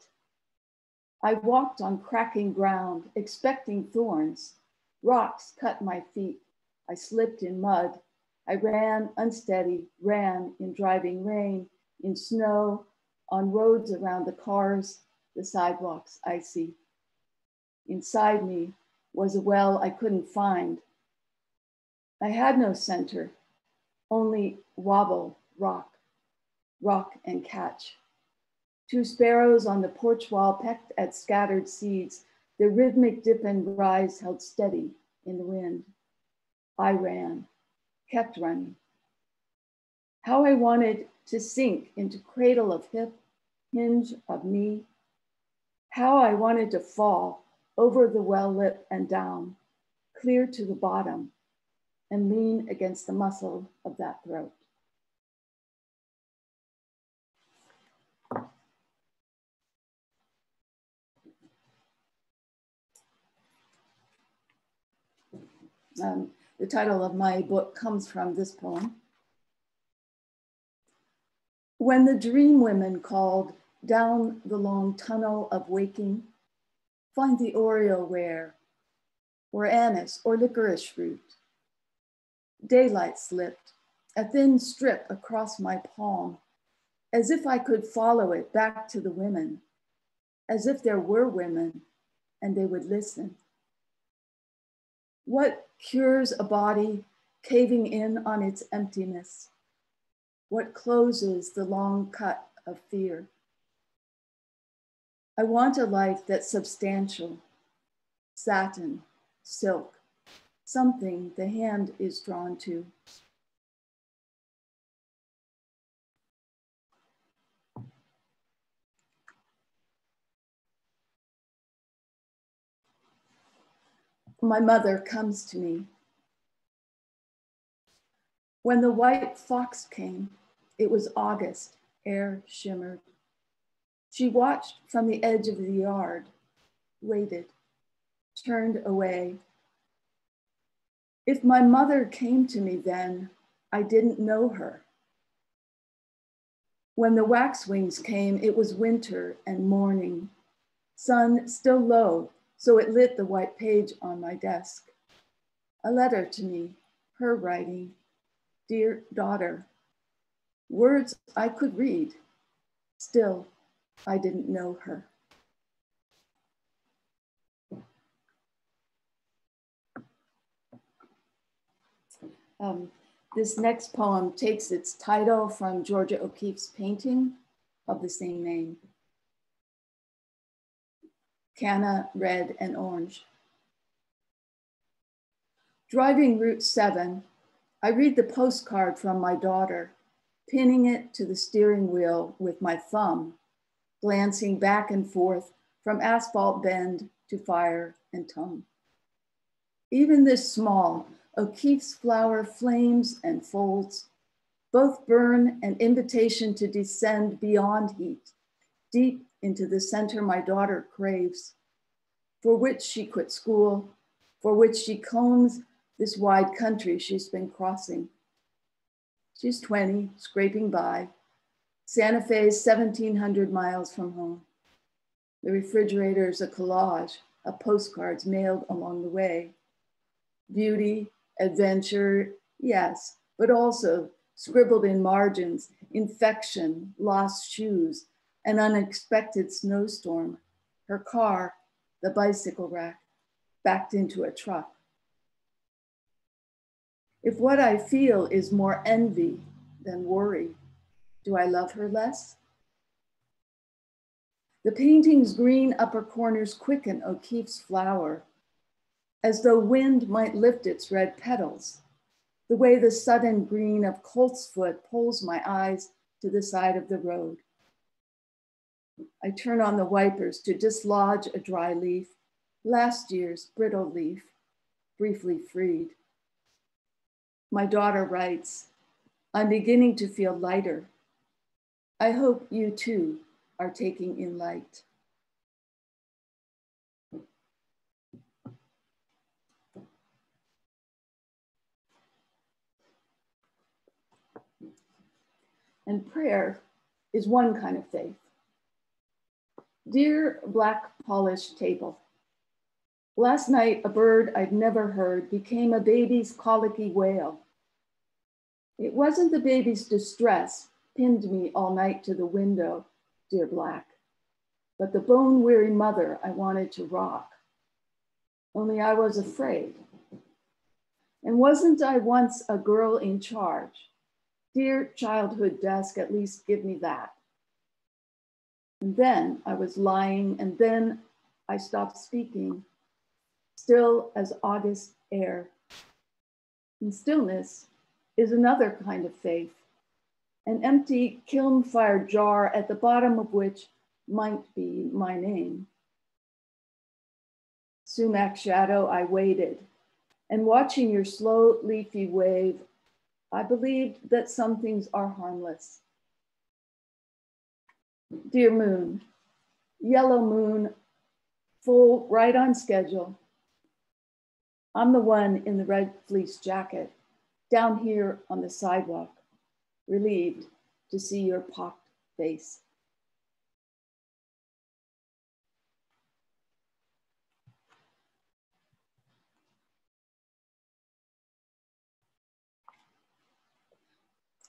I walked on cracking ground, expecting thorns. Rocks cut my feet. I slipped in mud. I ran unsteady, ran in driving rain, in snow, on roads around the cars, the sidewalks icy. Inside me was a well I couldn't find. I had no center, only wobble, rock and catch. Two sparrows on the porch wall pecked at scattered seeds. Their rhythmic dip and rise held steady in the wind. I ran, kept running. How I wanted to sink into cradle of hip, hinge of knee. How I wanted to fall over the well lip and down, clear to the bottom, and lean against the muscle of that throat. The title of my book comes from this poem. When the dream women called down the long tunnel of waking, find the Oreo rare, or anise, or licorice root. Daylight slipped, a thin strip across my palm, as if I could follow it back to the women, as if there were women and they would listen. What cures a body caving in on its emptiness? What closes the long cut of fear? I want a life that's substantial, satin, silk, something the hand is drawn to. My mother comes to me. When the white fox came, it was August, air shimmered. She watched from the edge of the yard, waited, turned away. If my mother came to me then, I didn't know her. When the waxwings came, it was winter and morning. Sun still low, so it lit the white page on my desk. A letter to me, her writing, dear daughter. Words I could read, still I didn't know her. This next poem takes its title from Georgia O'Keeffe's painting of the same name. Canna, red and orange. Driving Route 7, I read the postcard from my daughter, pinning it to the steering wheel with my thumb, glancing back and forth from asphalt bend to fire and tongue. Even this small, O'Keeffe's flower flames and folds, both burn an invitation to descend beyond heat, deep into the center my daughter craves, for which she quit school, for which she combs this wide country she's been crossing. She's 20, scraping by. Santa Fe's 1,700 miles from home. The refrigerator's a collage of postcards mailed along the way. Beauty, adventure, yes, but also scribbled in margins, infection, lost shoes, an unexpected snowstorm, her car, the bicycle rack, backed into a truck. If what I feel is more envy than worry, do I love her less? The painting's green upper corners quicken O'Keeffe's flower, as though wind might lift its red petals, the way the sudden green of coltsfoot pulls my eyes to the side of the road. I turn on the wipers to dislodge a dry leaf, last year's brittle leaf, briefly freed. My daughter writes, I'm beginning to feel lighter. I hope you too are taking in light. And prayer is one kind of faith. Dear black polished table, last night a bird I'd never heard became a baby's colicky wail. It wasn't the baby's distress pinned me all night to the window, dear black, but the bone-weary mother I wanted to rock. Only I was afraid. And wasn't I once a girl in charge? Dear childhood desk, at least give me that. And then I was lying, and then I stopped speaking, still as August air. And stillness is another kind of faith, an empty kiln-fired jar at the bottom of which might be my name. Sumac shadow, I waited, and watching your slow leafy wave, I believed that some things are harmless. Dear moon, yellow moon, full right on schedule. I'm the one in the red fleece jacket, down here on the sidewalk, relieved to see your pocked face.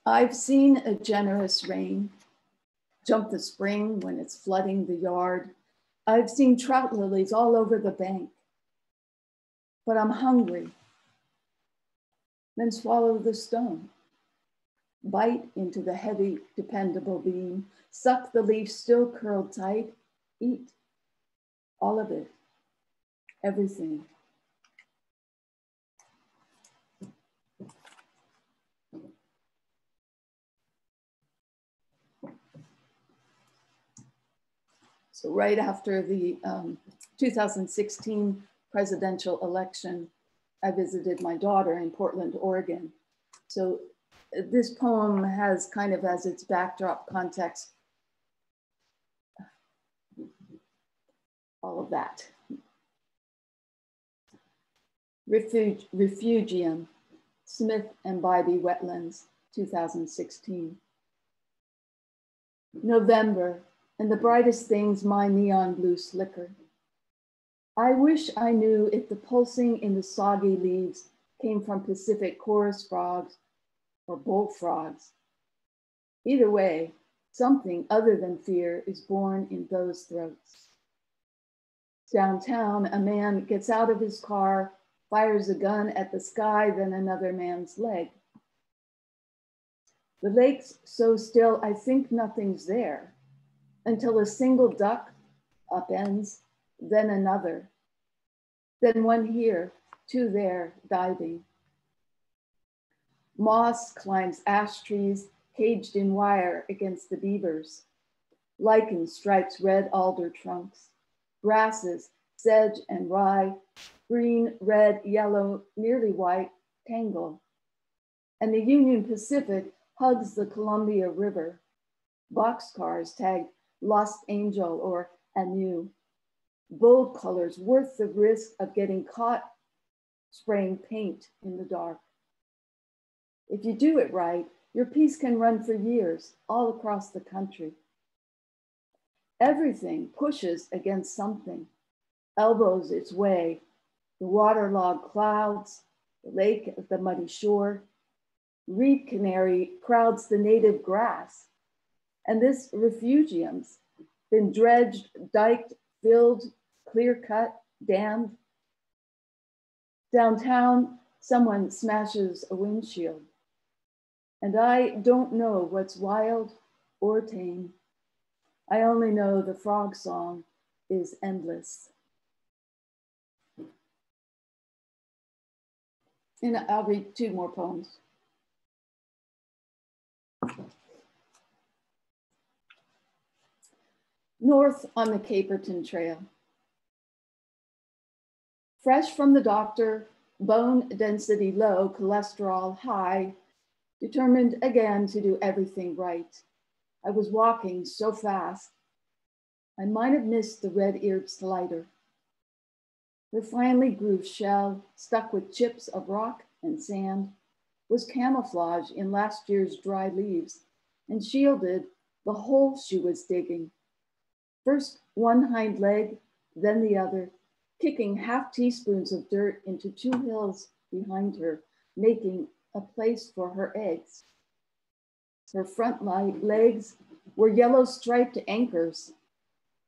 I've seen a generous rain jump the spring when it's flooding the yard. I've seen trout lilies all over the bank, but I'm hungry. Then swallow the stone, bite into the heavy, dependable beam, suck the leaf still curled tight, eat all of it, everything. So right after the 2016 presidential election, I visited my daughter in Portland, Oregon. So this poem has kind of as its backdrop context, all of that. Refugium, Smith and Bybee Wetlands, 2016. November, and the brightest things my neon blue slicker. I wish I knew if the pulsing in the soggy leaves came from Pacific chorus frogs or bullfrogs. Either way, something other than fear is born in those throats. Downtown, a man gets out of his car, fires a gun at the sky, then another man's leg. The lake's so still, I think nothing's there, until a single duck upends, then another, then one here, two there, diving. Moss climbs ash trees, caged in wire against the beavers. Lichen stripes red alder trunks. Grasses, sedge and rye, green, red, yellow, nearly white, tangle. And the Union Pacific hugs the Columbia River. Boxcars tagged Lost Angel or Anu. Bold colors worth the risk of getting caught spraying paint in the dark. If you do it right, your piece can run for years all across the country. Everything pushes against something, elbows its way, the waterlogged clouds, the lake at the muddy shore. Reed canary crowds the native grass. And this refugium's been dredged, diked, filled, clear-cut, dammed. Downtown, someone smashes a windshield. And I don't know what's wild or tame. I only know the frog song is endless. And I'll read two more poems. north on the Caperton Trail. Fresh from the doctor, bone density low, cholesterol high, determined again to do everything right. I was walking so fast, I might have missed the red-eared slider. The finely grooved shell, stuck with chips of rock and sand, was camouflage in last year's dry leaves and shielded the hole she was digging. First one hind leg, then the other, kicking half teaspoons of dirt into 2 hills behind her, making a place for her eggs. Her front legs were yellow striped anchors.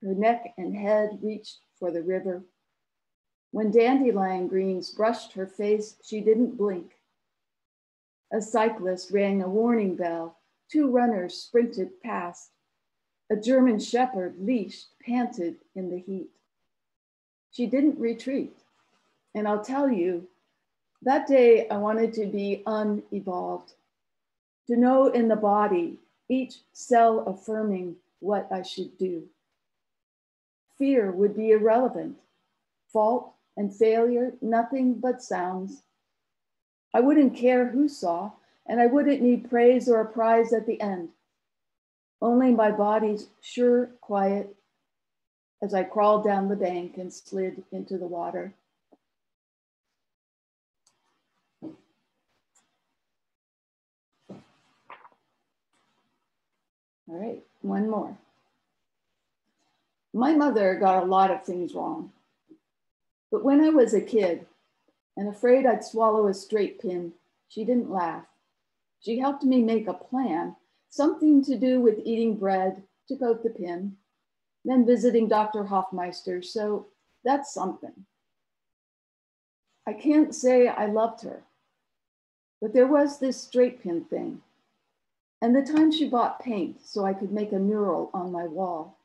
Her neck and head reached for the river. When dandelion greens brushed her face, she didn't blink. A cyclist rang a warning bell. 2 runners sprinted past. A German shepherd leashed, panted in the heat. She didn't retreat. And I'll tell you, that day I wanted to be unevolved, to know in the body, each cell affirming what I should do. Fear would be irrelevant. Fault and failure, nothing but sounds. I wouldn't care who saw, and I wouldn't need praise or a prize at the end. Only my body's sure quiet as I crawled down the bank and slid into the water. All right, one more. My mother got a lot of things wrong. But when I was a kid and afraid I'd swallow a straight pin, she didn't laugh. She helped me make a plan, something to do with eating bread to coat the pin, then visiting Dr. Hoffmeister, so that's something. I can't say I loved her, but there was this straight pin thing, and the time she bought paint so I could make a mural on my wall.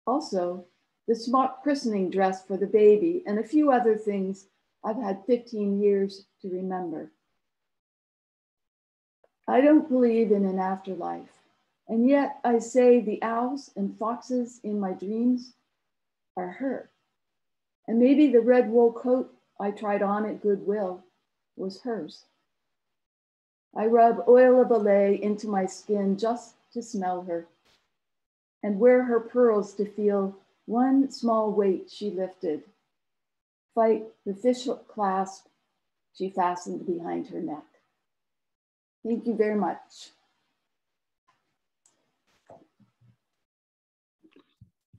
Also, the smart christening dress for the baby and a few other things I've had 15 years to remember. I don't believe in an afterlife, and yet I say the owls and foxes in my dreams are her. And maybe the red wool coat I tried on at Goodwill was hers. I rub oil of Olay into my skin just to smell her and wear her pearls to feel one small weight she lifted, fight the fish clasp she fastened behind her neck. Thank you very much.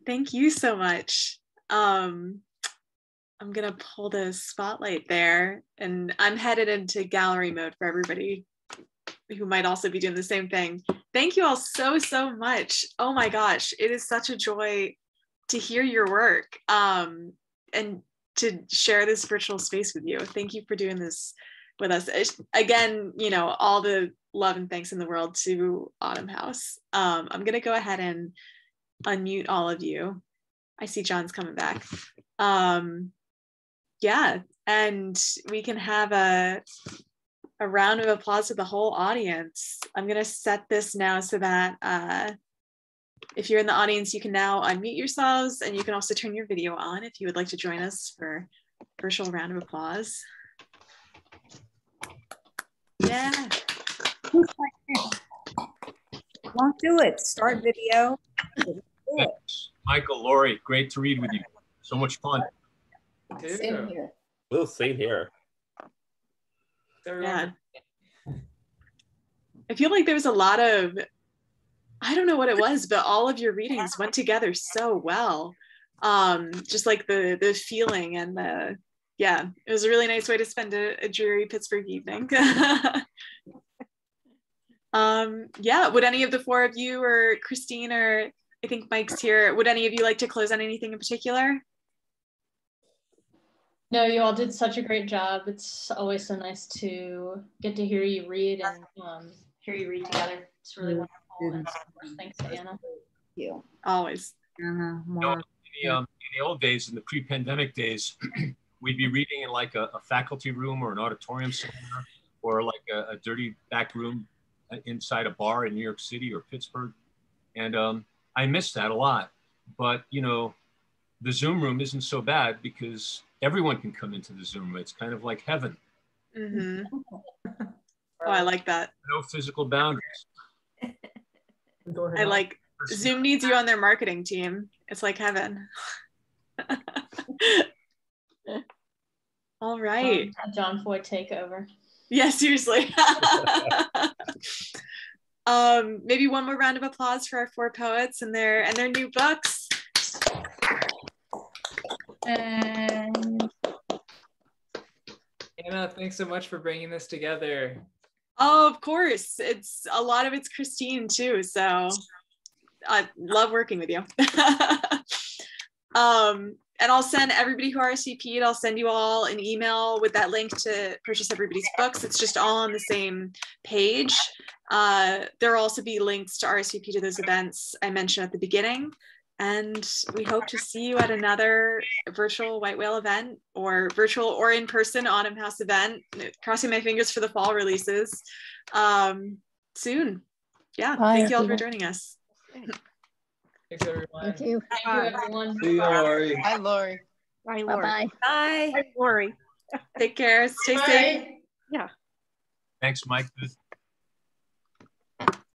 Thank you so much. I'm gonna pull the spotlight there, and I'm headed into gallery mode for everybody who might also be doing the same thing. Thank you all so, so much. Oh my gosh, it is such a joy to hear your work and to share this virtual space with you. Thank you for doing this with us. Again, you know, all the love and thanks in the world to Autumn House. I'm gonna go ahead and unmute all of you. I see John's coming back. Yeah, and we can have a round of applause to the whole audience. I'm gonna set this now so that if you're in the audience, you can now unmute yourselves, and you can also turn your video on if you would like to join us for a virtual round of applause. Yeah. Won't do it. Start video. Thanks. Michael, Lori, great to read with you. So much fun. Same here. Well, same here. Yeah. I feel like there's a lot of, I don't know what it was, but all of your readings went together so well. Just like the feeling and the, yeah, it was a really nice way to spend a dreary Pittsburgh evening. Yeah, would any of the four of you, or Christine, or I think Mike's here, would any of you like to close on anything in particular? No, you all did such a great job. It's always so nice to get to hear you read and hear you read together. It's really wonderful. And thanks to Anna. Thank you. Always. You know, in the old days, in the pre-pandemic days, we'd be reading in like a faculty room or an auditorium somewhere, or like a dirty back room inside a bar in New York City or Pittsburgh. And I miss that a lot. but you know, the Zoom room isn't so bad because everyone can come into the Zoom room. It's kind of like heaven. Mm-hmm. Oh, I like that. No physical boundaries. I like Zoom needs you on their marketing team. It's like heaven. All right. John Foy takeover. Yeah, seriously. Maybe one more round of applause for our 4 poets and their new books. And Anna, thanks so much for bringing this together. Oh, of course. A lot of it's Christine too. So I love working with you. And I'll send everybody who RSVP'd, I'll send you all an email with that link to purchase everybody's books. It's just all on the same page. There will also be links to RSVP to those events I mentioned at the beginning. And we hope to see you at another virtual White Whale event, or virtual or in-person Autumn House event. Crossing my fingers for the fall releases soon. Yeah, thank you all for joining us. Thanks, everyone. Thank you. Thank you, everyone. See you, Lori. Hi, Lori. Bye, Bye-bye. Bye. Bye, Lori. Take care. Stay safe. Bye. Yeah. Thanks, Mike.